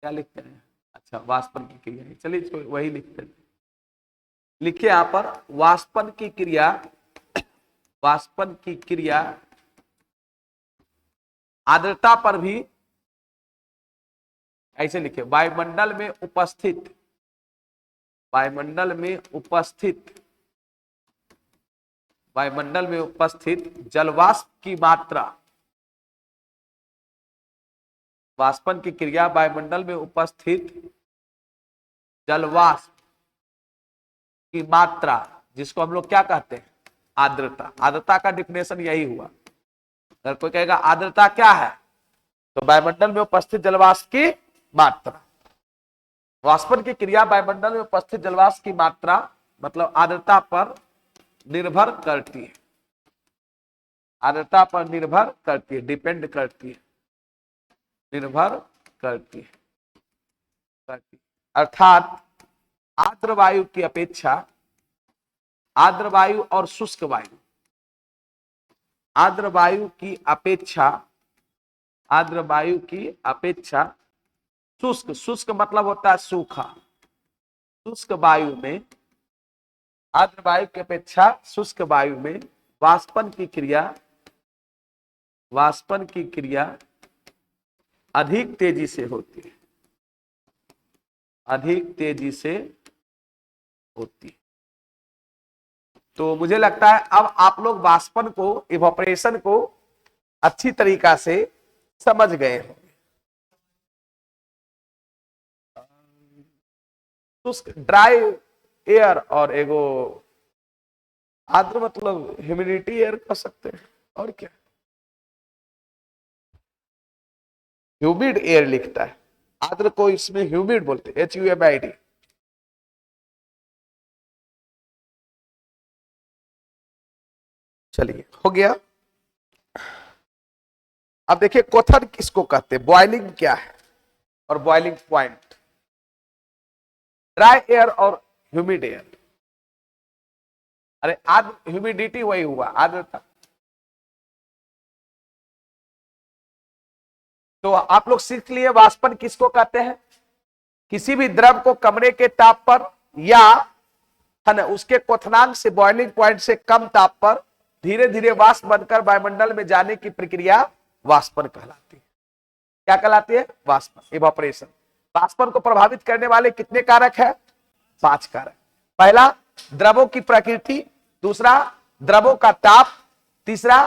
क्या लिखते हैं? अच्छा, वाष्पन की क्रिया, चलिए वही लिखते हैं। लिखिए यहां पर वाष्पन की क्रिया, वाष्पन की क्रिया आर्द्रता पर भी, ऐसे लिखे, वायुमंडल में उपस्थित, वायुमंडल में उपस्थित, वायुमंडल में उपस्थित जलवाष्प की मात्रा, वाष्पन की क्रिया वायुमंडल में उपस्थित जलवाष्प की मात्रा, जिसको हम लोग क्या कहते हैं? आर्द्रता। आर्द्रता का डिफिनेशन यही हुआ। अगर कोई कहेगा आर्द्रता क्या है, तो वायुमंडल में उपस्थित जलवाष्प की मात्रा। वाष्पन की क्रिया वायुमंडल में उपस्थित जलवाष्प की मात्रा मतलब आर्द्रता पर निर्भर करती है, आर्द्रता पर निर्भर करती है, डिपेंड करती है, निर्भर करती है, करती है। अर्थात आर्द्र वायु की अपेक्षा, आर्द्र वायु और शुष्क वायु, आर्द्र वायु की अपेक्षा, आर्द्र वायु की अपेक्षा शुष्क, शुष्क मतलब होता है सूखा, शुष्क वायु में, आर्द्र वायु की अपेक्षा शुष्क वायु में वाष्पन की क्रिया, वाष्पन की क्रिया अधिक तेजी से होती है, अधिक तेजी से होती है। तो मुझे लगता है अब आप लोग वाष्पन को, इवोपरेशन को अच्छी तरीका से समझ गए होंगे। शुष्क ड्राई एयर और एगो आर्द्र मतलब ह्यूमिडिटी एयर कह सकते हैं, और क्या? ह्यूमिड एयर लिखता है, आर्द्र को इसमें ह्यूमिड बोलते हैं, HUMID। चलिए हो गया। अब देखिए क्वथन किसको कहते हैं, बॉइलिंग क्या है और बॉइलिंग पॉइंट। ड्राई एयर और ह्यूमिड एयर, अरे आर्द्र ह्यूमिडिटी वही हुआ आर्द्रता। तो आप लोग सीख लिए वाष्पन किसको कहते हैं? किसी भी द्रव को कमरे के ताप पर या, है ना, उसके क्वथनांक से, बॉइलिंग पॉइंट से कम ताप पर धीरे धीरे वाष्प बनकर वायुमंडल में जाने की प्रक्रिया वाष्पन कहलाती है। क्या कहलाती है? वाष्पन, इवापोरेशन। वाष्पन को प्रभावित करने वाले कितने कारक है? 5 कारक। पहला द्रवों की प्रकृति, दूसरा द्रवों का ताप, तीसरा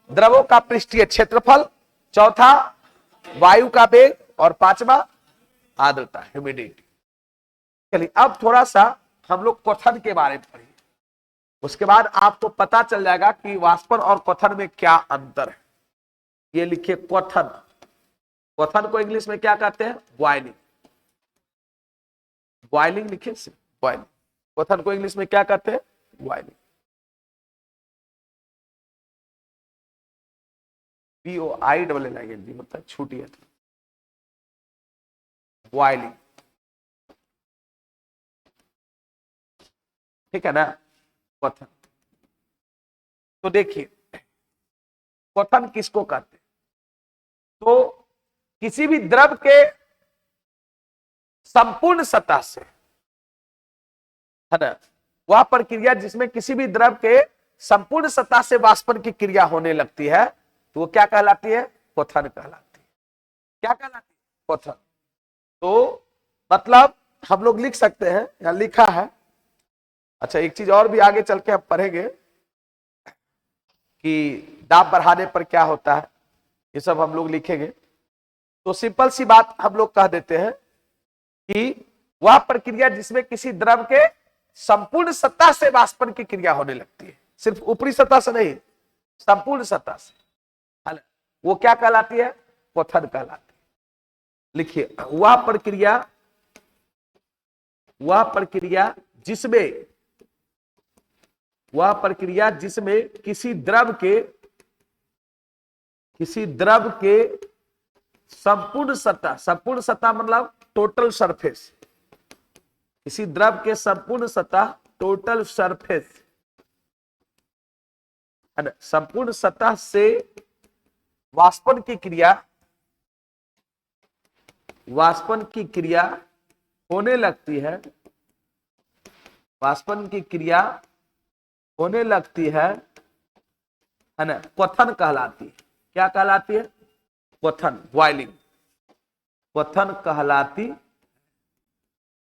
द्रवों का पृष्ठीय क्षेत्रफल, चौथा वायु का वेग, और पांचवा आर्द्रता, ह्यूमिडिटी। चलिए अब थोड़ा सा हम लोग क्वथन के बारे में पढ़ेंगे, उसके बाद आपको पता चल जाएगा कि वाष्पन और क्वथन में क्या अंतर है। ये लिखिए क्वथन, क्वथन को इंग्लिश में क्या कहते हैं? बॉइलिंग, बॉइलिंग लिखिए, बॉइलिंग। क्वथन को इंग्लिश में क्या कहते हैं? बॉइलिंग। BOILLING मतलब छूटी है, बॉइलिंग, ठीक है ना, क्वथन। तो देखिए क्वथन किसको कहते हैं? तो किसी भी द्रव के संपूर्ण सतह से, है ना, वह प्रक्रिया जिसमें किसी भी द्रव के संपूर्ण सतह से वाष्पन की क्रिया होने लगती है, तो वो क्या कहलाती है? क्वथन कहलाती है। क्या कहलाती है? क्वथन। तो मतलब हम लोग लिख सकते हैं, यहां लिखा है। अच्छा, एक चीज और भी आगे चल के हम पढ़ेंगे कि दाब बढ़ाने पर क्या होता है, ये सब हम लोग लिखेंगे। तो सिंपल सी बात हम लोग कह देते हैं कि वह प्रक्रिया जिसमें किसी द्रव के संपूर्ण सतह से वाष्पन की क्रिया होने लगती है, सिर्फ ऊपरी सतह से नहीं, संपूर्ण सतह से, है ना, वो क्या कहलाती है? क्वथन कहलाती है। लिखिए, वह प्रक्रिया जिसमें किसी द्रव के संपूर्ण सतह मतलब टोटल सरफेस, किसी द्रव के संपूर्ण सतह टोटल सरफेस, है ना, संपूर्ण सतह से वाष्पन की क्रिया होने लगती है, वाष्पन की क्रिया होने लगती है ना, क्वथन कहलाती है। क्या कहलाती है? क्वथन, बॉइलिंग। क्वथन कहलाती,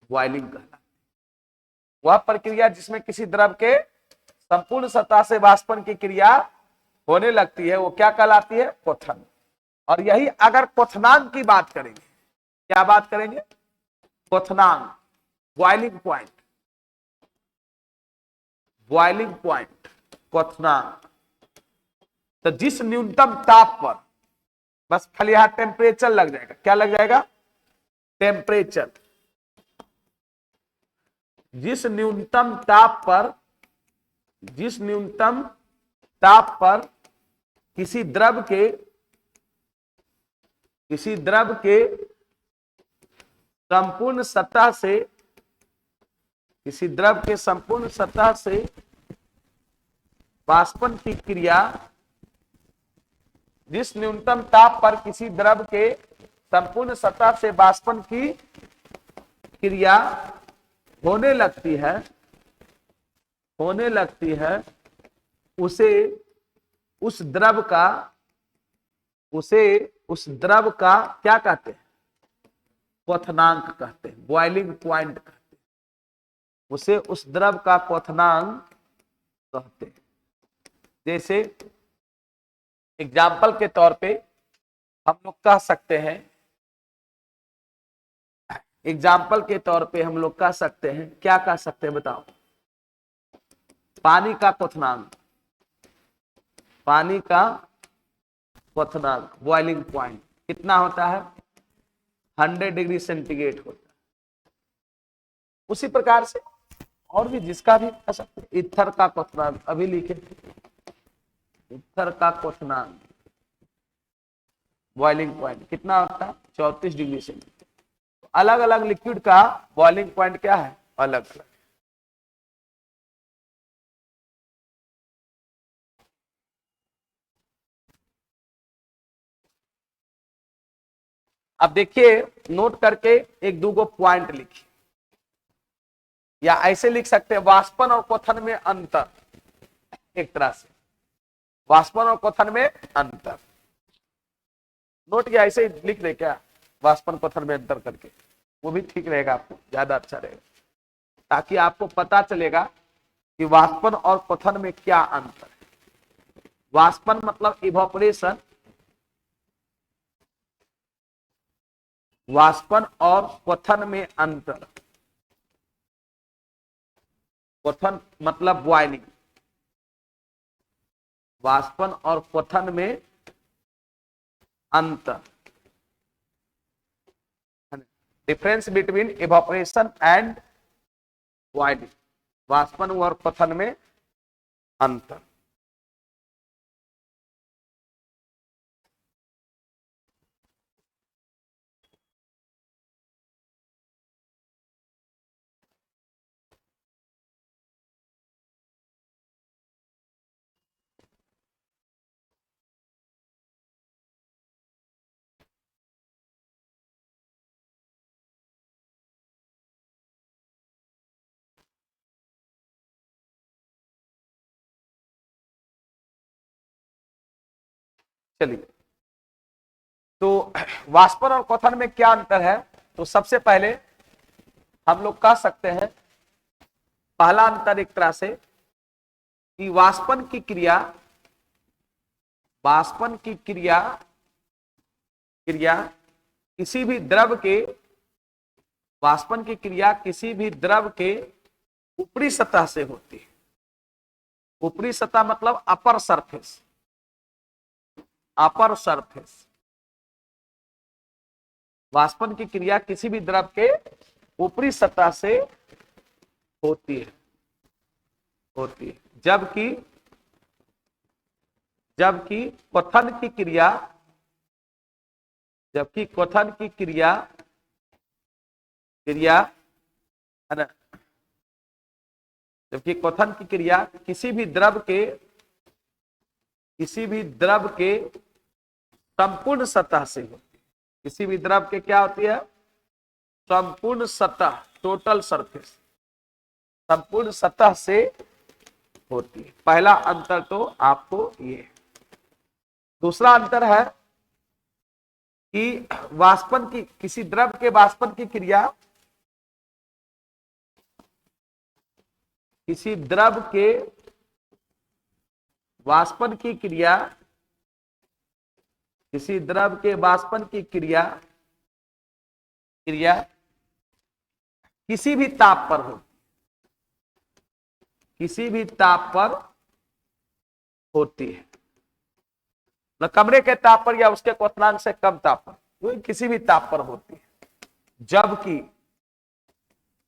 बॉइलिंग कहलाती। वह प्रक्रिया जिसमें किसी द्रव के संपूर्ण सतह से वाष्पन की क्रिया होने लगती है, वो क्या कहलाती है? क्वथन। और यही अगर क्वथनांक की बात करेंगे, क्या बात करेंगे? क्वथनांक, बॉइलिंग पॉइंट, बॉइलिंग पॉइंट, क्वथनांक। तो जिस न्यूनतम ताप पर, बस खाली यहां टेम्परेचर लग जाएगा, क्या लग जाएगा? टेम्परेचर। जिस न्यूनतम ताप पर किसी द्रव के संपूर्ण सतह से वाष्पन की क्रिया, जिस न्यूनतम ताप पर किसी द्रव के संपूर्ण सतह से वाष्पन की क्रिया होने लगती है, उसे उस द्रव का क्या कहते हैं? क्वथनांक कहते हैं, बॉइलिंग पॉइंट कहते हैं। उसे उस द्रव का क्वथनांक कहते हैं। जैसे एग्जाम्पल के तौर पे हम लोग कह सकते हैं, क्या कह सकते हैं बताओ? पानी का क्वथनांक, बॉइलिंग पॉइंट कितना होता है? 100 डिग्री सेंटीग्रेड होता है। उसी प्रकार से और भी जिसका भी कह सकते हैं। ईथर का क्वथनांक अभी लिखे, ईथर का क्वथनांक, बॉइलिंग पॉइंट कितना होता है? 34 डिग्री सेंटीग्रेड। अलग अलग लिक्विड का बॉइलिंग पॉइंट क्या है? अलग अलग। अब देखिए, नोट करके एक दो पॉइंट लिखिए, या ऐसे लिख सकते हैं, वाष्पन और क्वथन में अंतर। एक तरह से वाष्पन और क्वथन में अंतर नोट, या ऐसे लिख दे क्या? वाष्पन क्वथन में अंतर करके, वो भी ठीक रहेगा, आपको ज्यादा अच्छा रहेगा, ताकि आपको पता चलेगा कि वाष्पन और क्वथन में क्या अंतर है। वाष्पन मतलब इवोपरेशन, वाष्पन और क्वथन में अंतर। क्वथन मतलब बॉइलिंग, वाष्पन और क्वथन में अंतर। Difference between evaporation and boiling. वाष्पन और क्वथन में अंतर। चलिए, तो वाष्पन और क्वथन में क्या अंतर है? तो सबसे पहले हम लोग कह सकते हैं, पहला अंतर एक तरह से कि वाष्पन की क्रिया किसी भी द्रव के वाष्पन की क्रिया किसी भी द्रव के ऊपरी सतह से होती है। ऊपरी सतह मतलब अपर सरफेस, अपर सरफेस। वाष्पन की क्रिया किसी भी द्रव के ऊपरी सतह से होती है। जबकि क्वथन की क्रिया है ना, जबकि क्वथन की क्रिया किसी भी द्रव के संपूर्ण सतह से होती है। किसी भी द्रव के क्या होती है? संपूर्ण सतह, टोटल सरफेस, संपूर्ण सतह से होती है। पहला अंतर तो आपको ये। दूसरा अंतर है कि किसी द्रव के वाष्पन की क्रिया किसी द्रव के वाष्पन की क्रिया किसी भी ताप पर होती है। न कमरे के ताप पर या उसके क्वथनांक से कम ताप पर, वो किसी भी ताप पर होती है। जबकि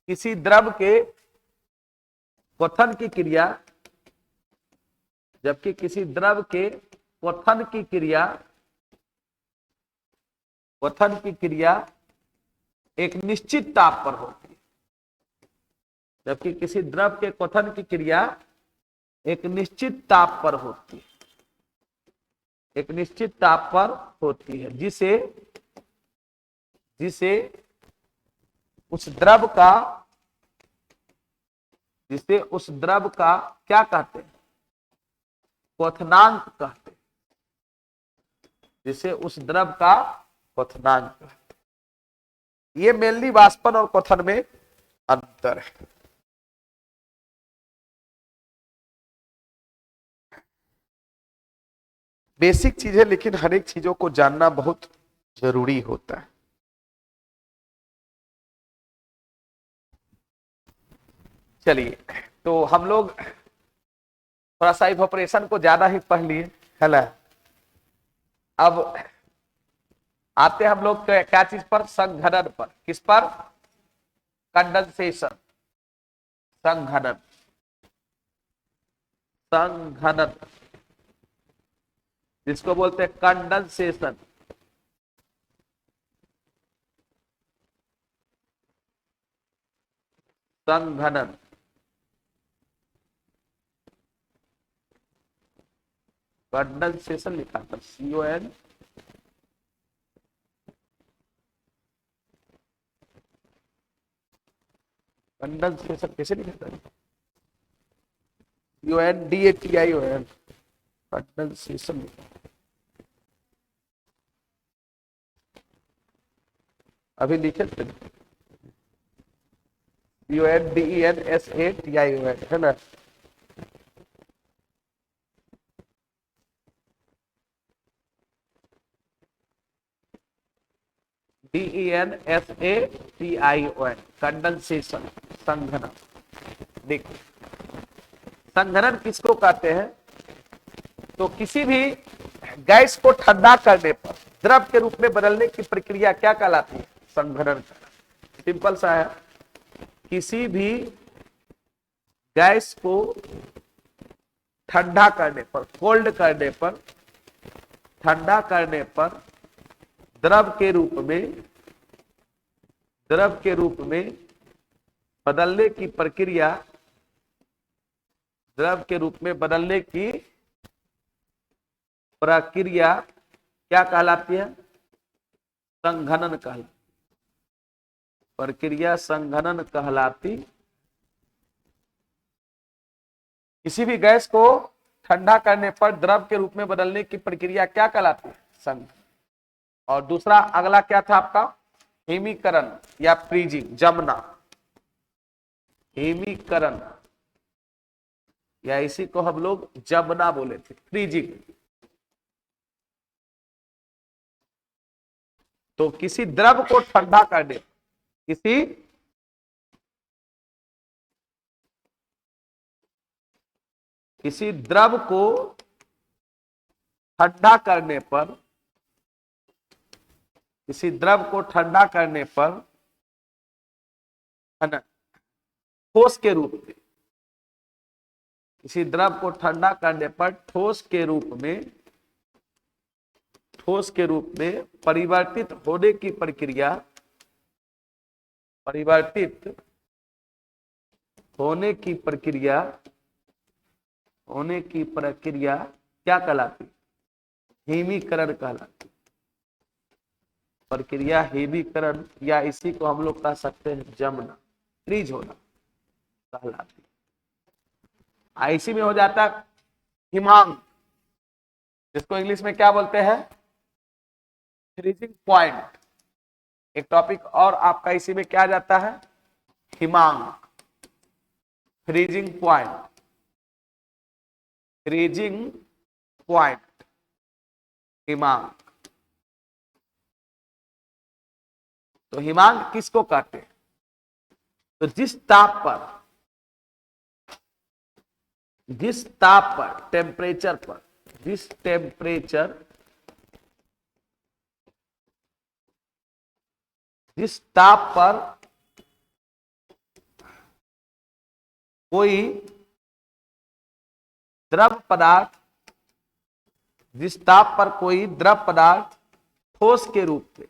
किसी द्रव के क्वथन की क्रिया एक निश्चित ताप पर होती है। जबकि किसी द्रव के क्वथन की क्रिया एक निश्चित ताप पर होती है, जिसे उस द्रव का क्या कहते हैं? क्वथनांक कहते हैं। जिसे उस द्रव का क्वथनांक कहते हैं। ये मेनली वाष्पन और क्वथन में अंतर है। बेसिक चीजें, लेकिन हर एक चीजों को जानना बहुत जरूरी होता है। चलिए, तो हम लोग थोड़ा सा इवेपोरेशन को ज्यादा ही पढ़ लिए है ना। अब आते हम लोग क्या चीज पर? संघनन पर। किस पर? कंडेंसेशन, संघनन। जिसको बोलते हैं कंडेंसेशन। संघनन। कंडेंसेशन लिखा था, CON। कंडेंसेशन कैसे लिखा था? CONDATION। कंडेंसेशन लिखा। अभी लिखे थे CONDENSATION, है ना। DENSATION, कंडेंसेशन, संघनन। देखो, संघनन किसको कहते हैं? तो किसी भी गैस को ठंडा करने पर द्रव के रूप में बदलने की प्रक्रिया क्या कहलाती है? संघनन। सिंपल सा है। किसी भी गैस को ठंडा करने पर, कोल्ड करने पर, ठंडा करने पर द्रव के रूप में, द्रव के रूप में बदलने की प्रक्रिया, द्रव के रूप में बदलने की प्रक्रिया क्या कहलाती है? संघनन कहलाती, प्रक्रिया संघनन कहलाती। किसी भी गैस को ठंडा करने पर द्रव के रूप में बदलने की प्रक्रिया क्या कहलाती है? संघनन। और दूसरा अगला क्या था आपका? हिमीकरण या फ्रीजिंग, जमना, हिमीकरण या इसी को हम लोग जमना बोले थे, फ्रीजिंग। तो किसी द्रव को ठंडा करने, किसी द्रव को ठंडा करने पर, किसी द्रव को ठंडा करने पर, है ना, ठोस के रूप में, किसी द्रव को ठंडा करने पर ठोस के रूप में, ठोस के रूप में परिवर्तित होने की प्रक्रिया, परिवर्तित होने की प्रक्रिया, होने की प्रक्रिया क्या कहलाती? हिमीकरण कहलाती। प्रक्रिया हिमीकरण या इसी को हम लोग कह सकते हैं जमना, फ्रीज होना कहलाती। इसी में हो जाता हिमांक, जिसको इंग्लिश में क्या बोलते हैं? Freezing point. एक टॉपिक और आपका इसी में क्या जाता है? हिमांक, फ्रीजिंग पॉइंट, फ्रीजिंग पॉइंट, हिमांक। तो हिमांक किसको कहते हैं? तो जिस ताप पर, जिस ताप पर, टेम्परेचर पर, जिस टेम्परेचर, जिस ताप पर कोई द्रव पदार्थ, जिस ताप पर कोई द्रव पदार्थ ठोस के रूप में,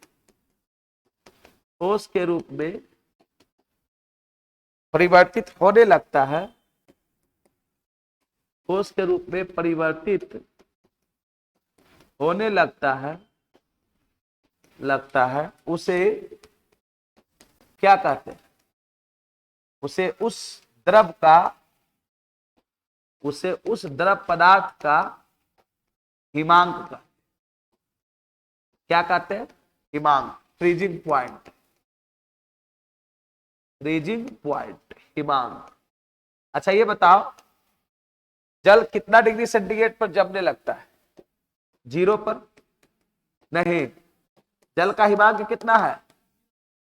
ठोस के रूप में परिवर्तित होने लगता है, ठोस के रूप में परिवर्तित होने लगता है, उसे क्या कहते हैं? उसे उस द्रव का, उसे उस द्रव पदार्थ का हिमांक का क्या कहते हैं? हिमांक, फ्रीजिंग पॉइंट, फ्रीजिंग पॉइंट, हिमांक। अच्छा ये बताओ, जल कितना डिग्री सेंटीग्रेड पर जमने लगता है? 0 पर? नहीं, जल का हिमांक कितना है?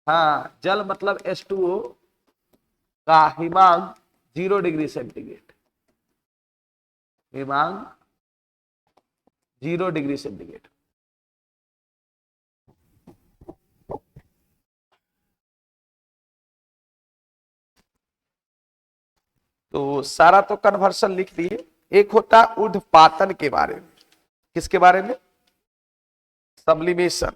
हाँ, जल मतलब H2O का हिमांक 0 डिग्री सेंटीग्रेड, हिमांक 0 डिग्री सेंटीग्रेड। तो सारा तो कन्वर्सन लिख दिए। एक होता ऊर्ध्वपातन के बारे में। किसके बारे में? सब्लिमेशन।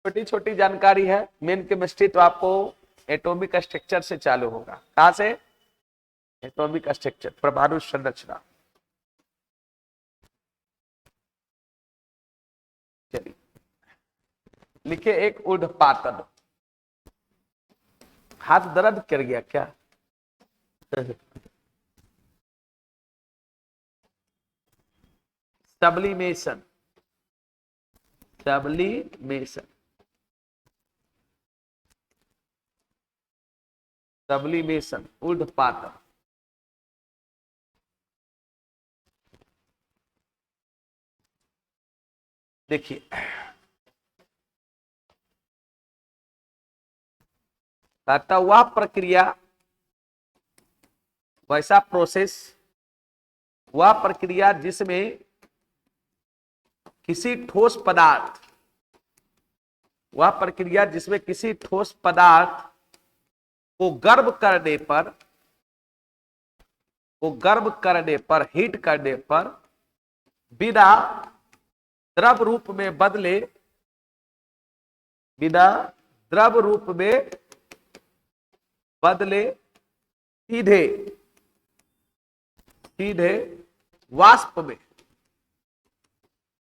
छोटी छोटी जानकारी है, मेन केमिस्ट्री तो आपको एटॉमिक स्ट्रक्चर से चालू होगा। कहां से? एटॉमिक स्ट्रक्चर, परमाणु संरचना। चलिए लिखे एक ऊर्ध्वपातन। हाथ दर्द कर गया क्या? सब्लिमेशन, सब्लिमेशन, सब्लिमेशन, ऊर्ध्वपातन। देखिए कहता वह प्रक्रिया, वैसा प्रोसेस, वह प्रक्रिया जिसमें किसी ठोस पदार्थ, वह प्रक्रिया जिसमें किसी ठोस पदार्थ को गर्म करने पर, हीट करने पर बिना द्रव रूप में बदले, बिना द्रव रूप में बदले सीधे सीधे वाष्प में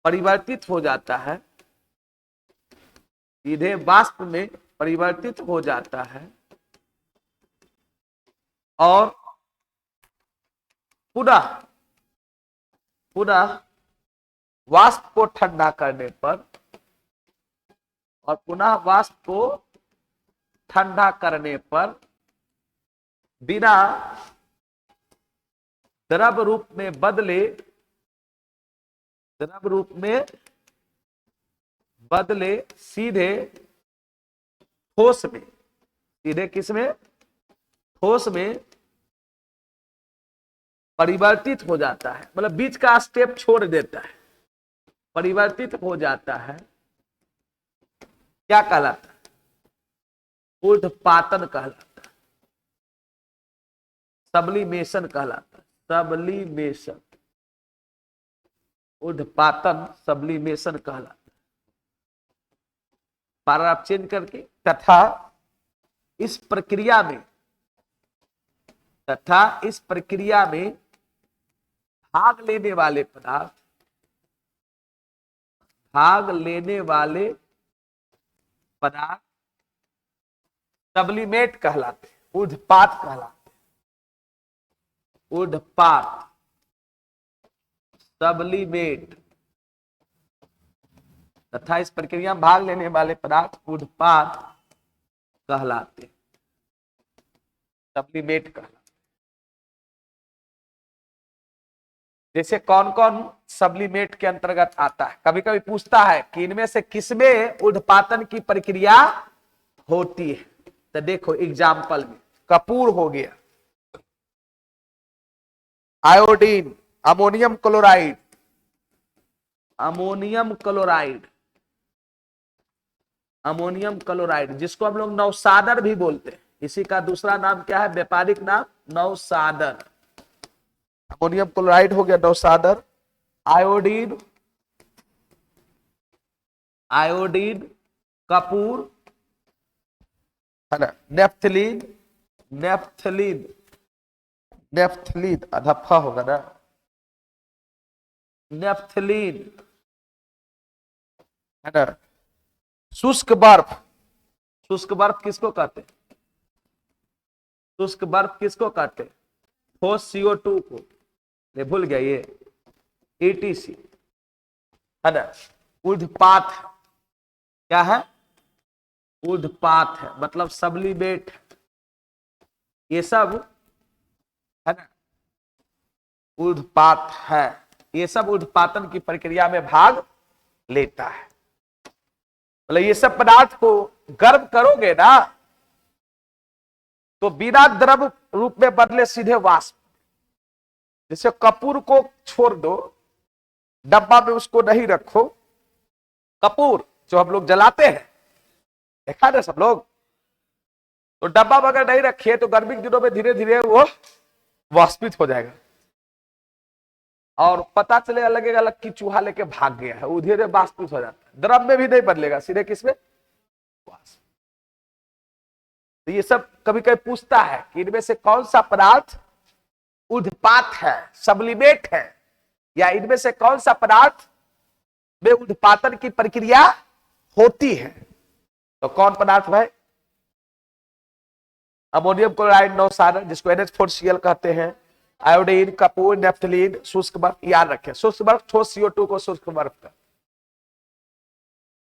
परिवर्तित हो जाता है, सीधे वाष्प में परिवर्तित हो जाता है और पुनः वाष्प को ठंडा करने पर, और पुनः वाष्प को ठंडा करने पर बिना द्रव रूप में बदले, सीधे ठोस में, सीधे किसमें, ठोस में परिवर्तित हो जाता है, मतलब बीच का स्टेप छोड़ देता है, परिवर्तित हो जाता है, क्या कहलाता है, ऊर्ध्वपातन कहलाता है, सब्लिमेशन कहलाता है, सब्लिमेशन, ऊर्ध्वपातन सब्लिमेशन कहलाता है। पैराग्राफ चेंज करके, तथा इस प्रक्रिया में भाग लेने वाले पदार्थ सब्लिमेट कहलाते, ऊर्ध्वपात कहलाते, ऊर्ध्वपात, सब्लिमेट, तथा इस प्रक्रिया में भाग लेने वाले पदार्थ ऊर्ध्वपात कहलाते, सब्लिमेट कहलाते। जैसे कौन कौन सब्लिमेट के अंतर्गत आता है, कभी कभी पूछता है कि इनमें से किसमें ऊर्ध्वपातन की प्रक्रिया होती है, तो देखो एग्जाम्पल में कपूर हो गया, iodine, ammonium chloride, ammonium chloride जिसको हम लोग नौसादर भी बोलते हैं, इसी का दूसरा नाम क्या है, व्यापारिक नाम नौसादर। अमोनियम क्लोराइड हो गया नौसादर, आयोडीन, कपूर है ना, नेफ्थलीन अधप्पा होगा ना, नेफ्थलीन है ना, शुष्क बर्फ किसको कहते हैं, शुष्क बर्फ किसको कहते हैं, ठोस CO2 को, ये भूल गया ये, ETC है ना। ऊर्ध्वपात क्या है, ऊर्ध्वपात है मतलब सब्लिमेट, ये सब है ना ऊर्ध्वपात है, ये सब ऊर्ध्वपातन की प्रक्रिया में भाग लेता है। मतलब ये सब पदार्थ को गर्म करोगे ना तो बिना द्रव रूप में बदले सीधे वाष्प, जैसे कपूर को छोड़ दो, डब्बा में उसको नहीं रखो, कपूर जो हम लोग जलाते हैं, देखा ना सब लोग, तो डब्बा में अगर नहीं रखिए तो गर्मी के दिनों में धीरे धीरे वो वाष्पित हो जाएगा और पता चलेगा, लगेगा अलग कि चूहा लेके भाग गया है, वो धीरे वाष्पित हो जाता है, द्रव में भी नहीं बदलेगा, सीधे किसमें, वाष्प। तो ये सब कभी कभी पूछता है कि इनमें से कौन सा पदार्थ ऊर्ध्वपात है, सब्लिमेट है, या इनमें से कौन सा पदार्थ में ऊर्ध्वपातन की प्रक्रिया होती है, तो कौन पदार्थ भाई, अमोनियम क्लोराइड नौसादर जिसको NH4Cl कहते हैं, आयोडीन, कपूर, नेफ्थलीन, शुष्क बर्फ, याद रखें शुष्क बर्फ ठोस CO2 को शुष्क बर्फ का।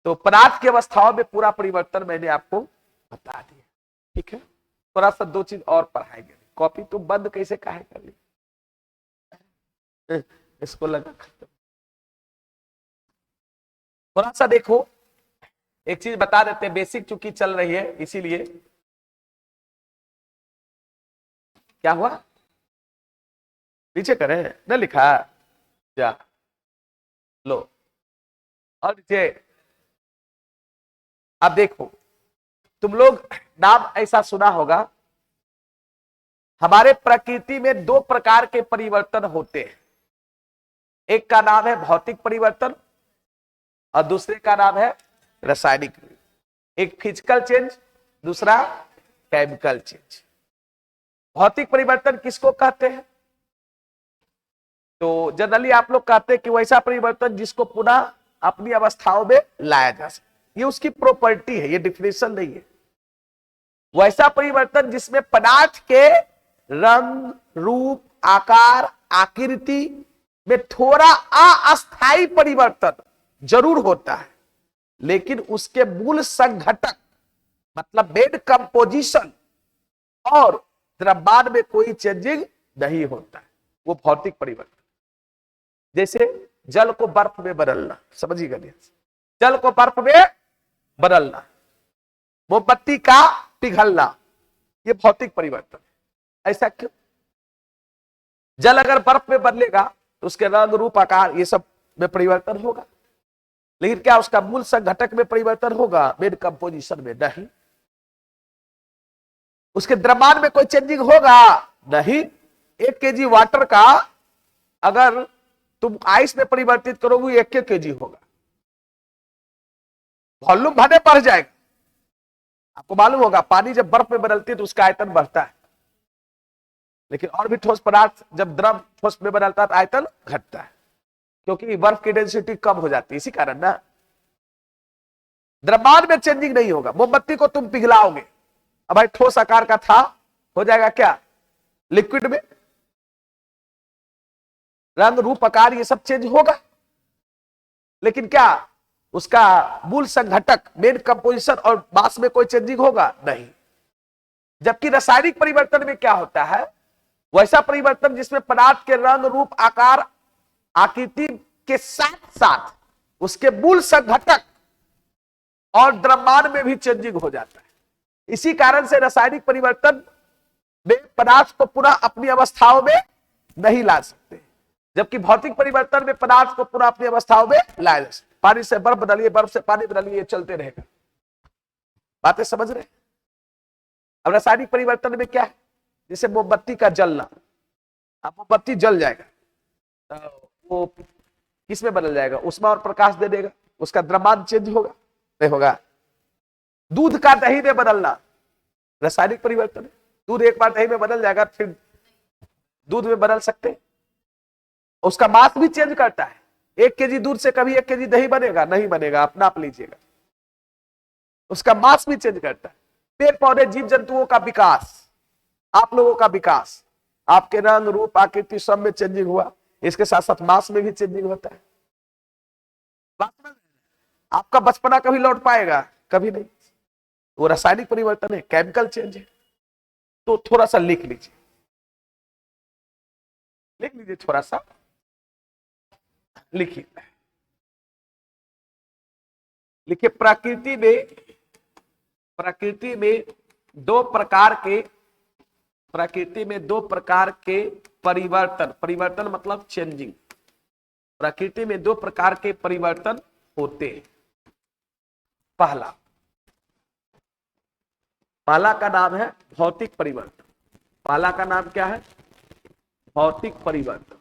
तो पदार्थ की अवस्थाओं में पूरा परिवर्तन मैंने आपको बता दिया, ठीक है। थोड़ा सा दो चीज और पढ़ाएंगे, कॉपी तो बंद कैसे काहे कर ली, इसको लगा खत्म। थोड़ा सा देखो, एक चीज बता देते हैं, बेसिक चूंकि चल रही है इसीलिए क्या हुआ, नीचे करें न लिखा, जा लो और नीचे। अब देखो, तुम लोग नाम ऐसा सुना होगा, हमारे प्रकृति में दो प्रकार के परिवर्तन होते हैं। एक का नाम है भौतिक परिवर्तन और दूसरे का नाम है रासायनिक। एक फिजिकल चेंज, दूसरा केमिकल चेंज। भौतिक परिवर्तन किसको कहते हैं? तो जनरली आप लोग कहते हैं कि वैसा परिवर्तन जिसको पुनः अपनी अवस्थाओं में लाया जा सके, ये उसकी प्रॉपर्टी है, ये डिफिनेशन नहीं है। वैसा परिवर्तन जिसमें पदार्थ के रंग, रूप, आकार, आकृति में थोड़ा अस्थायी परिवर्तन जरूर होता है, लेकिन उसके मूल संघटक मतलब मेन कंपोजिशन और द्रव्यमान में कोई चेंजिंग नहीं होता है, वो भौतिक परिवर्तन। जैसे जल को बर्फ में बदलना, समझिएगा, जल को बर्फ में बदलना, मोमबत्ती का पिघलना, ये भौतिक परिवर्तन है। ऐसा क्यों? जल अगर बर्फ में बदलेगा तो उसके रंग, रूप, आकार ये सब में परिवर्तन होगा, लेकिन क्या उसका मूल संघटक में परिवर्तन होगा? मेन कंपोजिशन में नहीं। उसके द्रव्यमान में कोई चेंजिंग होगा? नहीं। 1 केजी वाटर का अगर तुम आइस में परिवर्तित करोगे 1 केजी होगा, वॉल्यूम भले बढ़ जाएगा। आपको मालूम होगा पानी जब बर्फ में बदलती है तो उसका आयतन बढ़ता है, लेकिन और भी ठोस पदार्थ जब द्रव ठोस में बदलता है तो आयतन घटता है, क्योंकि बर्फ की डेंसिटी कम हो जाती है। इसी कारण ना द्रव्यमान में चेंजिंग नहीं होगा। मोमबत्ती को तुम पिघलाओगे, अब भाई ठोस आकार का था, हो जाएगा क्या लिक्विड में? रंग, रूप, आकार ये सब चेंज होगा, लेकिन क्या उसका मूल संघटक मेन कंपोजिशन और मास में कोई चेंजिंग होगा? नहीं। जबकि रासायनिक परिवर्तन में क्या होता है? वैसा परिवर्तन जिसमें पदार्थ के रंग, रूप, आकार, आकृति के साथ साथ उसके मूल संघटक और द्रव्यमान में भी चेंजिंग हो जाता है। इसी कारण से रासायनिक परिवर्तन में पदार्थ को पुनः अपनी अवस्थाओं में नहीं ला सकते, जबकि भौतिक परिवर्तन में पदार्थ को पुनः अपनी अवस्थाओं में लाया जा सकता है। पानी से बर्फ बदलिए, बर्फ से पानी बदलिए, ये चलते रहेगा। बातें समझ रहे? अब रासायनिक परिवर्तन में क्या है? जैसे मोमबत्ती का जलना, अब मोमबत्ती जल जाएगा तो वो किस में बदल जाएगा? उष्मा और प्रकाश दे देगा, उसका द्रव्यमान चेंज होगा? नहीं होगा। दूध का दही में बदलना रासायनिक परिवर्तन है। दूध एक बार दही में बदल जाएगा, फिर दूध में बदल सकते हैं। उसका मास भी चेंज करता है। 1 केजी दूध से कभी 1 केजी दही बनेगा? नहीं बनेगा, आप नाप लीजिएगा। उसका मास भी चेंज करता है। पेड़ पौधे, जीव जंतुओं का विकास, आप लोगों का विकास, आपके रंग, रूप, आकृति सब में चेंजिंग हुआ, इसके साथ साथ मास में भी चेंजिंग होता है। आपका बचपना कभी लौट पाएगा? कभी नहीं। वो रासायनिक परिवर्तन है, केमिकल चेंज है। तो थोड़ा सा लिख लीजिए, लिख लीजिए, थोड़ा सा लिखिए, लिखिए। प्रकृति में दो प्रकार के परिवर्तन मतलब चेंजिंग। प्रकृति में 2 प्रकार के परिवर्तन होते हैं। पहला का नाम है भौतिक परिवर्तन। पहला का नाम क्या है? भौतिक परिवर्तन,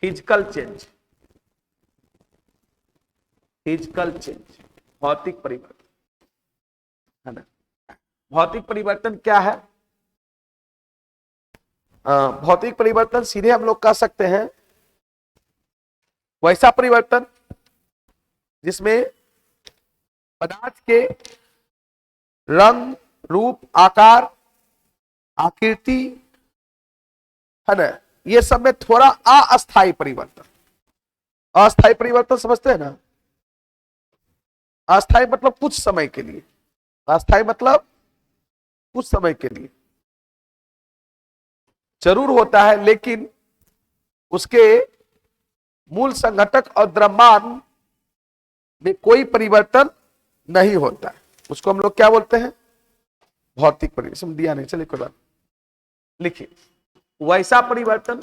फिजिकल चेंज। भौतिक परिवर्तन है ना। भौतिक परिवर्तन क्या है? भौतिक परिवर्तन सीधे हम लोग कह सकते हैं वैसा परिवर्तन जिसमें पदार्थ के रंग, रूप, आकार, आकृति है ना, ये सब में थोड़ा अस्थायी परिवर्तन। अस्थायी परिवर्तन समझते हैं ना? अस्थायी मतलब कुछ समय के लिए, अस्थायी मतलब कुछ समय के लिए जरूर होता है, लेकिन उसके मूल संघटक और द्रव्यमान में कोई परिवर्तन नहीं होता है। उसको हम लोग क्या बोलते हैं? भौतिक परिवर्तन। दिया नहीं, चलिए कोई बात, लिखिए, वैसा परिवर्तन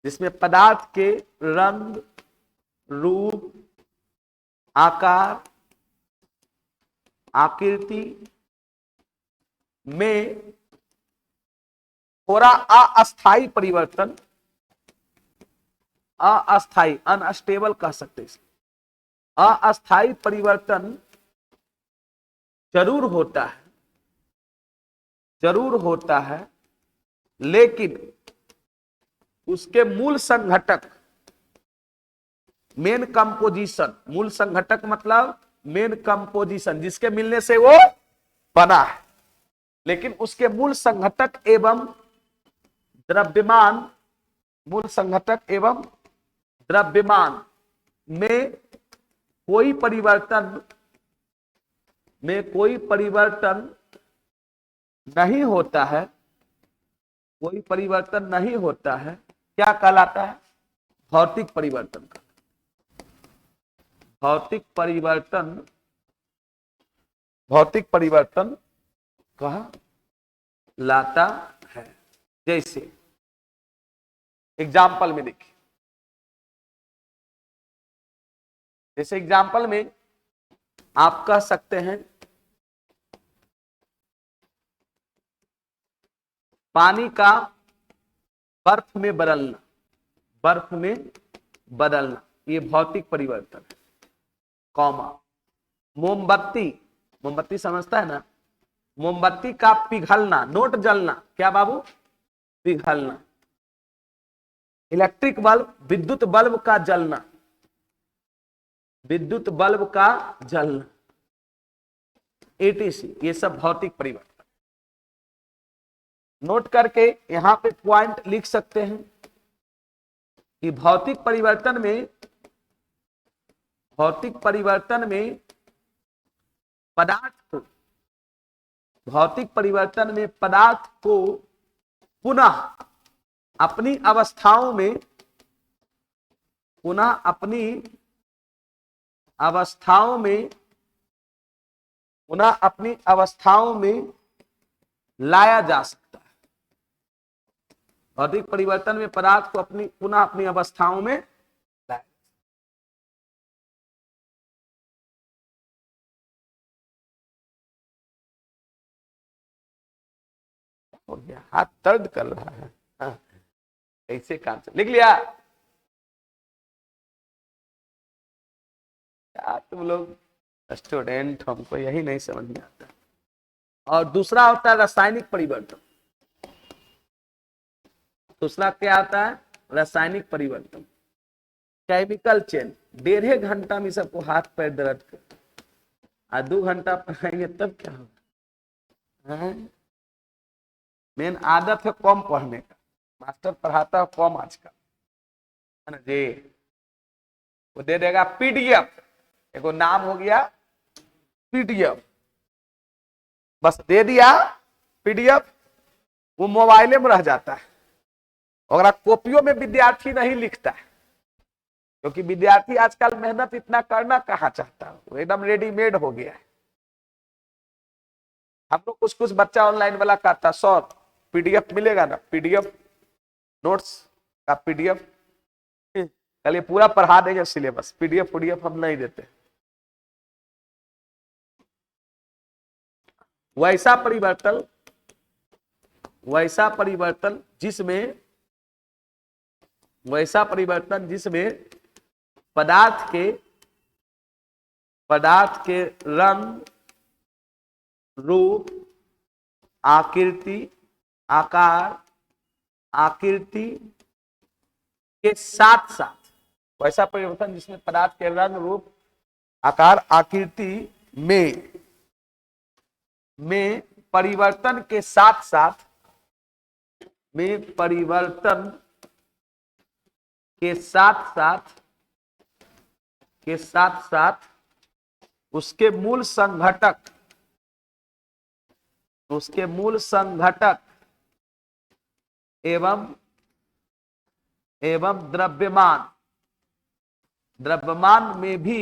जिसमें पदार्थ के रंग, रूप, आकार, आकृति में थोड़ा अस्थाई परिवर्तन, अनस्टेबल कह सकते हैं, अस्थाई परिवर्तन जरूर होता है, लेकिन उसके मूल संघटक, मेन कंपोजिशन जिसके मिलने से वो बना है, लेकिन उसके मूल संघटक एवं द्रव्यमान में कोई परिवर्तन नहीं होता है, क्या कहलाता है? भौतिक परिवर्तन कहलाता है। जैसे एग्जाम्पल में देखिए, एग्जाम्पल में आप कह सकते हैं पानी का बर्फ में बदलना, ये भौतिक परिवर्तन है। कॉमा, मोमबत्ती समझता है ना, मोमबत्ती का पिघलना, नोट जलना, क्या बाबू? पिघलना। इलेक्ट्रिक बल्ब, विद्युत बल्ब का जलना, एटीसी, ये सब भौतिक परिवर्तन। नोट करके यहां पे पॉइंट लिख सकते हैं कि भौतिक परिवर्तन में पदार्थ को पुनः अपनी अवस्थाओं में लाया जा सकता है। भौतिक परिवर्तन में पदार्थ को पुनः अपनी अवस्थाओं में लाया। हो गया, हाथ दर्द कर रहा है। हाँ, ऐसे काम से लिख लिया क्या तुम लोग स्टूडेंट, हमको यही नहीं समझ में आता। और दूसरा होता है रासायनिक परिवर्तन। दूसरा क्या आता है? रासायनिक परिवर्तन, केमिकल चेंज। 1.5 घंटा में सबको हाथ पैर दर्द कर, 2 घंटा पढ़ाएंगे तब क्या होगा? मेन आदत है कम पढ़ने का, मास्टर पढ़ाता है कम आजकल, है ना जी। वो दे देगा पीडीएफ, एगो नाम हो गया पीडीएफ, बस दे दिया पीडीएफ, वो मोबाइले में रह जाता है। अगर कॉपियों में विद्यार्थी नहीं लिखता है, क्योंकि विद्यार्थी आजकल मेहनत इतना करना कहाँ चाहता है, वो एकदम रेडीमेड हो गया है। हम लोग कुछ बच्चा ऑनलाइन वाला कहता, सर पीडीएफ मिलेगा ना, पीडीएफ नोट्स का पीडीएफ, कल ये पूरा पढ़ा देंगे सिलेबस, पीडीएफ हम नहीं देते। वैसा परिवर्तन जिसमें पदार्थ के रंग, रूप, आकृति के साथ साथ, वैसा परिवर्तन जिसमें पदार्थ के रंग, रूप, आकार, आकृति में परिवर्तन के साथ साथ उसके मूल संघटक एवं द्रव्यमान द्रव्यमान में भी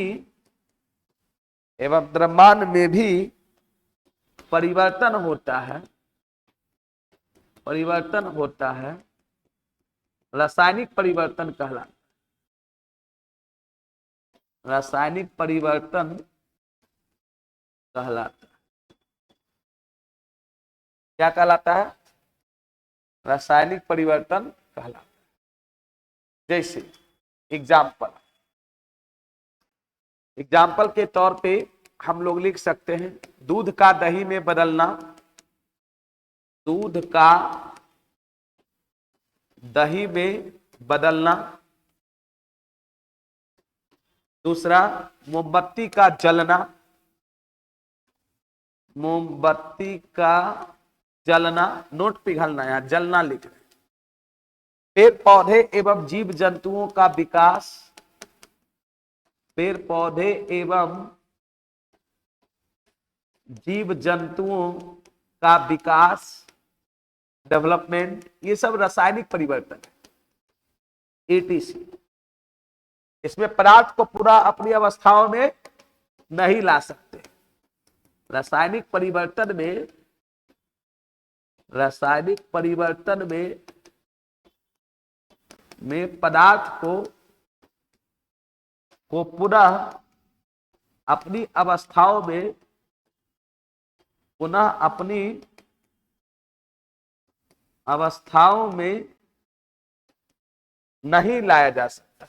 एवं द्रव्यमान में भी परिवर्तन होता है, परिवर्तन होता है, रासायनिक परिवर्तन कहलाता है, रासायनिक परिवर्तन कहलाता है। क्या कहलाता है? रासायनिक परिवर्तन कहलाता है। जैसे एग्जाम्पल के तौर पे हम लोग लिख सकते हैं, दूध का दही में बदलना, दूध का दही में बदलना। दूसरा, मोमबत्ती का जलना, मोमबत्ती का जलना, नोट पिघलना, यहां जलना लिख रहे। पेड़ पौधे एवं जीव जंतुओं का विकास, पेड़ पौधे एवं जीव जंतुओं का विकास, डेवलपमेंट, ये सब रासायनिक परिवर्तन है, एटीसी। इसमें पदार्थ को पूरा अपनी अवस्थाओं में नहीं ला सकते। रासायनिक परिवर्तन में, रासायनिक परिवर्तन में पदार्थ को पुनः अपनी अवस्थाओं में, पुनः अपनी अवस्थाओं में नहीं लाया जा सकता,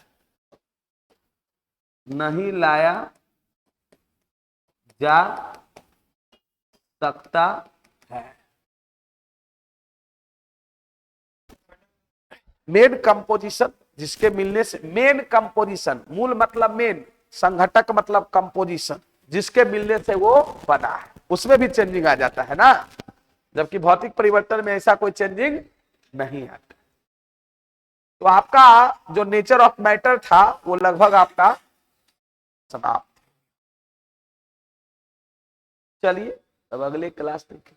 नहीं लाया जा सकता है। मेन कंपोजिशन, जिसके मिलने से, मेन कंपोजिशन, मूल मतलब मेन, संघटक मतलब कंपोजिशन, जिसके मिलने से वो बना है, उसमें भी चेंजिंग आ जाता है ना, जबकि भौतिक परिवर्तन में ऐसा कोई चेंजिंग नहीं आता। तो आपका जो नेचर ऑफ मैटर था वो लगभग आपका समाप्त। चलिए अब अगले क्लास देखें।